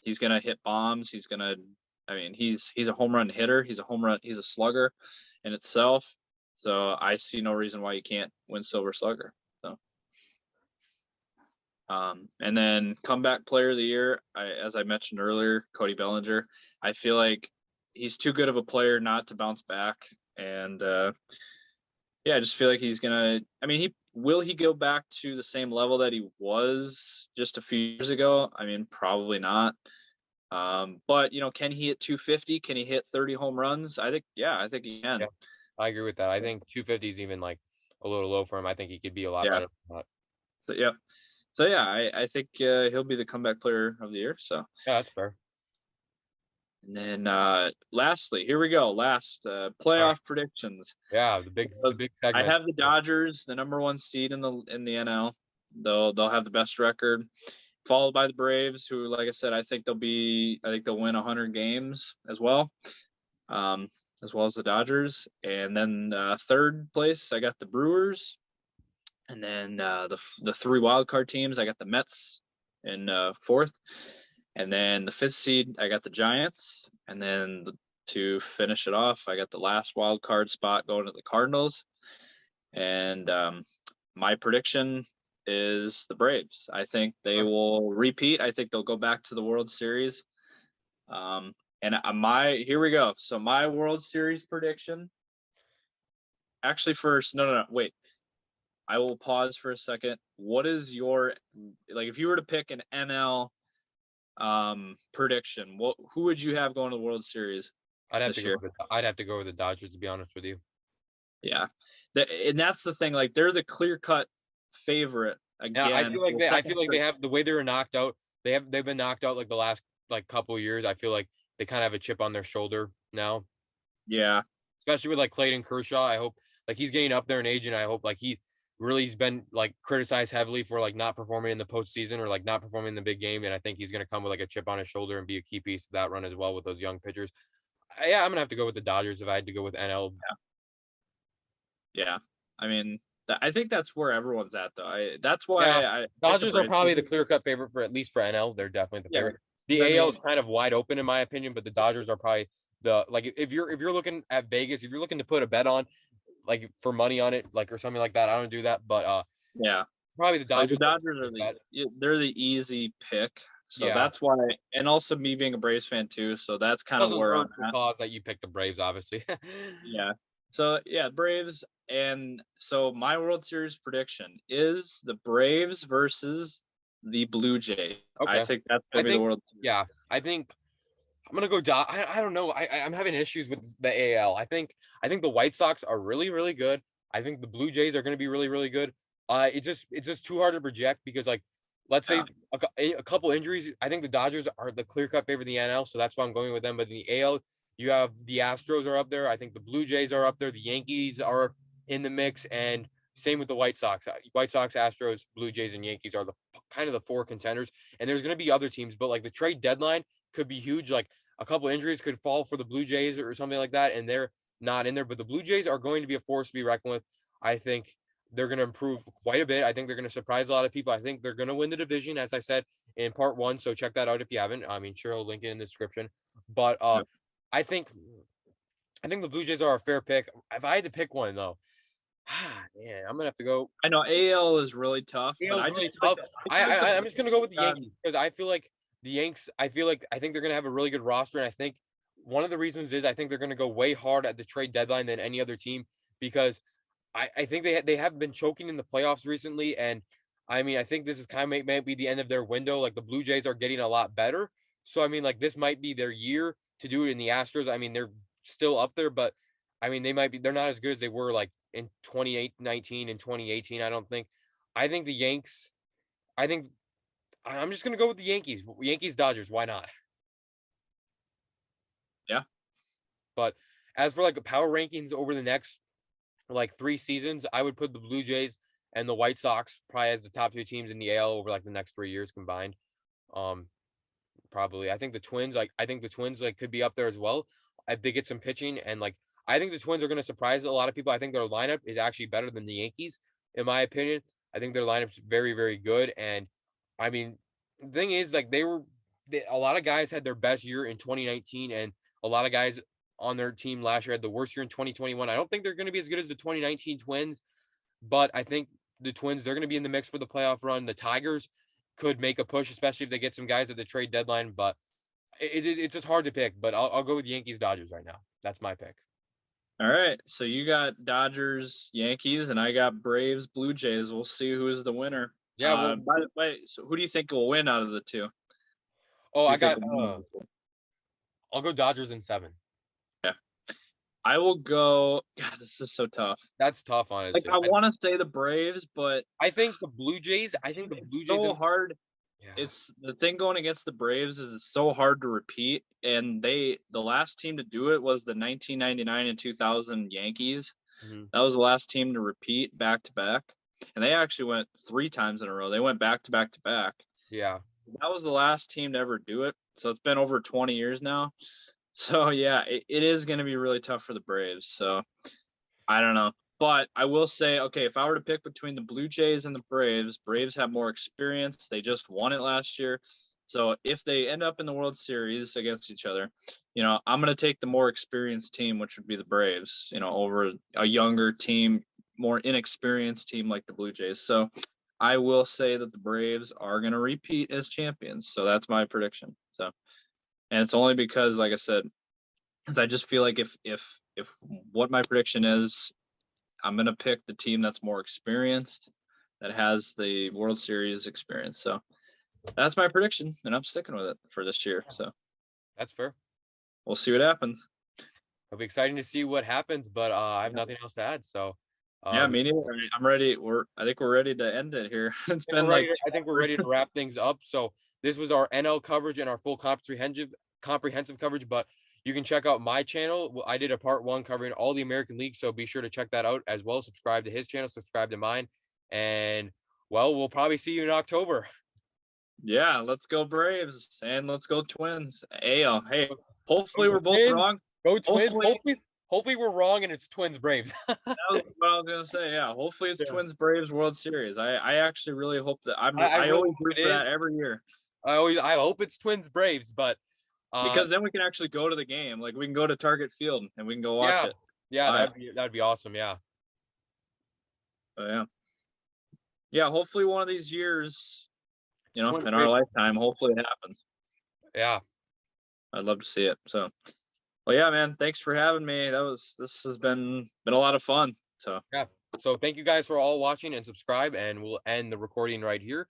He's going to hit bombs. I mean, he's a home run hitter. He's a slugger in itself. So I see no reason why you can't win Silver Slugger. So. And then comeback player of the year, as I mentioned earlier, Cody Bellinger. I feel like he's too good of a player not to bounce back. And yeah, I just feel like he's gonna. I mean, he go back to the same level that he was just a few years ago? I mean, probably not. But can he hit 250? Can he hit 30 home runs? I think he yeah, can. I agree with that. I think 250 is even like a little low for him. I think he could be a lot Yeah. better than that. So yeah, I think he'll be the comeback player of the year. So. Yeah, that's fair. And then lastly, here we go. Last All right. playoff predictions. Yeah, So the big I segment. have the Dodgers, the number one seed in the NL. They'll have the best record, followed by the Braves, who, like I said, I think they'll win 100 games um, as well as the Dodgers. And then third place, I got the Brewers. And then the three wild card teams, I got the Mets in fourth. And then the fifth seed, I got the Giants. And then to finish it off, I got the last wild card spot going to the Cardinals. And my prediction is the Braves. I think they will repeat. I think they'll go back to the World Series. And here we go. So my World Series prediction. Actually, first, no, wait. I will pause for a second. What is your if you were to pick an NL prediction, who would you have going to the World Series this year? I'd have to go with the Dodgers, to be honest with you. Yeah, and that's the thing. Like, they're the clear-cut favorite Yeah, I again. feel like they have the way they were knocked out. They've been knocked out like the last like couple of years. I feel like they kind of have a chip on their shoulder now, Yeah, especially with like Clayton Kershaw. I hope like he's getting up there in age, and I hope like he's been like criticized heavily for like not performing in the postseason or like not performing in the big game. And I think he's gonna come with like a chip on his shoulder and be a key piece of that run as well with those young pitchers. Yeah, I'm gonna have to go with the Dodgers if I had to go with NL. yeah. I mean, I think that's where everyone's at, though. That's Yeah, why I picked the Dodgers are Braves. probably the clear-cut favorite for at least for NL. They're definitely the Yeah, favorite. The I AL is mean, kind of wide open in my opinion, but the Dodgers are probably the like if you're looking at Vegas, if you're looking to put a bet on like for money on it, like or something like that, I don't do that, but yeah. probably the Like, the Dodgers Dodgers are bet. they're the easy pick. So Yeah, that's why, and also me being a Braves fan too. So that's kind of doesn't where I'm hurt the at. cause that you picked the Braves, obviously. Yeah. So yeah, Braves. And so my World Series prediction is the Braves versus the Blue Jays. I Okay, think that's I gonna be the think World Series. yeah, I think I'm gonna go. I don't know. I'm having issues with the AL. I think the White Sox are really good. I think the Blue Jays are gonna be really good. It's just too hard to project because like let's say Yeah. a couple injuries. I think the Dodgers are the clear cut favorite in the NL, so that's why I'm going with them. But in the AL, you have the Astros are up there. I think the Blue Jays are up there. The Yankees are in the mix, and same with the White Sox. White Sox, Astros, Blue Jays, and Yankees are the kind of the four contenders. And there's gonna be other teams, but like the trade deadline could be huge. Like a couple injuries could fall for the Blue Jays or something like that, and they're not in there. But the Blue Jays are going to be a force to be reckoned with. I think they're going to improve quite a bit. I think they're going to surprise a lot of people. I think they're going to win the division, as I said in part 1. So check that out if you haven't. I mean, sure, I'll link it in the description. But Yep. I think the Blue Jays are a fair pick. If I had to pick one though, man, I'm gonna have to go. I know AL is really tough, AL but is really tough. I'm just gonna go with the Yankees because I feel like the Yanks. I think they're gonna have a really good roster, and I think one of the reasons is I think they're gonna go way hard at the trade deadline than any other team because I think they have been choking in the playoffs recently, and I mean I think this is kind of might be the end of their window. Like the Blue Jays are getting a lot better, so I mean like this might be their year to do it in the Astros. I mean they're still up there, but I mean they're not as good as they were like in 2019 and 2018. I don't think. I think the Yanks. I think I'm just gonna go with the Yankees. Yankees Dodgers. Why not? Yeah. But as for like the power rankings over the next like 3 seasons, I would put the Blue Jays and the White Sox probably as the top 2 teams in the AL over like the next 3 years combined. Probably. I think the Twins could be up there as well if they get some pitching and like I think the Twins are going to surprise a lot of people. I think their lineup is actually better than the Yankees, in my opinion. I think their lineup's very, very good. And I mean, the thing is, like a lot of guys had their best year in 2019, and a lot of guys on their team last year had the worst year in 2021. I don't think they're going to be as good as the 2019 Twins, but I think the Twins, they're going to be in the mix for the playoff run. The Tigers could make a push, especially if they get some guys at the trade deadline, but it's just hard to pick. But I'll go with Yankees Dodgers right now. That's my pick. All right. So you got Dodgers, Yankees, and I got Braves, Blue Jays. We'll see who's the winner. Yeah. Well, by the way, so who do you think will win out of the two? Oh, I'll go Dodgers in 7. Yeah. I will go. God, this is so tough. That's tough, honestly. Like I want to say the Braves, but I think the Blue Jays. So hard. Yeah. It's the thing going against the Braves is it's so hard to repeat, and the last team to do it was the 1999 and 2000 Yankees. Mm-hmm. That was the last team to repeat back to back, and they actually went 3 times in a row. They went back to back to back. Yeah, that was the last team to ever do it. So it's been over 20 years now. So yeah, it is going to be really tough for the Braves. So I don't know. But I will say, okay, if I were to pick between the Blue Jays and the Braves have more experience. They just won it last year. So if they end up in the World Series against each other, I'm going to take the more experienced team, which would be the Braves, over a younger team, more inexperienced team like the Blue Jays. So I will say that the Braves are going to repeat as champions. So that's my prediction. So, and it's only because, like I said, because I just feel like if what my prediction is, I'm going to pick the team that's more experienced, that has the World Series experience. So that's my prediction, and I'm sticking with it for this year. So that's fair. We'll see what happens. It'll be exciting to see what happens, but I have nothing else to add. So yeah, me neither. I'm ready. I think we're ready to end it here. I think we're ready to wrap things up. So this was our NL coverage and our full comprehensive coverage, but you can check out my channel. I did a part 1 covering all the American League, so be sure to check that out as well. Subscribe to his channel, subscribe to mine, and well, we'll probably see you in October. Yeah, let's go Braves and let's go Twins. Hey, hopefully we're both wrong. Go Twins. Hopefully we're wrong and it's Twins Braves. That was what I was gonna say. Yeah, hopefully it's Twins Braves World Series. I actually really hope that. I always root for that every year. I hope it's Twins Braves, but. Because then we can actually go to the game. Like we can go to Target Field and we can go watch it. Yeah, that'd be awesome. Yeah. Yeah. Hopefully one of these years, in our lifetime, hopefully it happens. Yeah. I'd love to see it. So, well, yeah, man. Thanks for having me. This has been a lot of fun. So yeah. So thank you guys for all watching and subscribe, and we'll end the recording right here.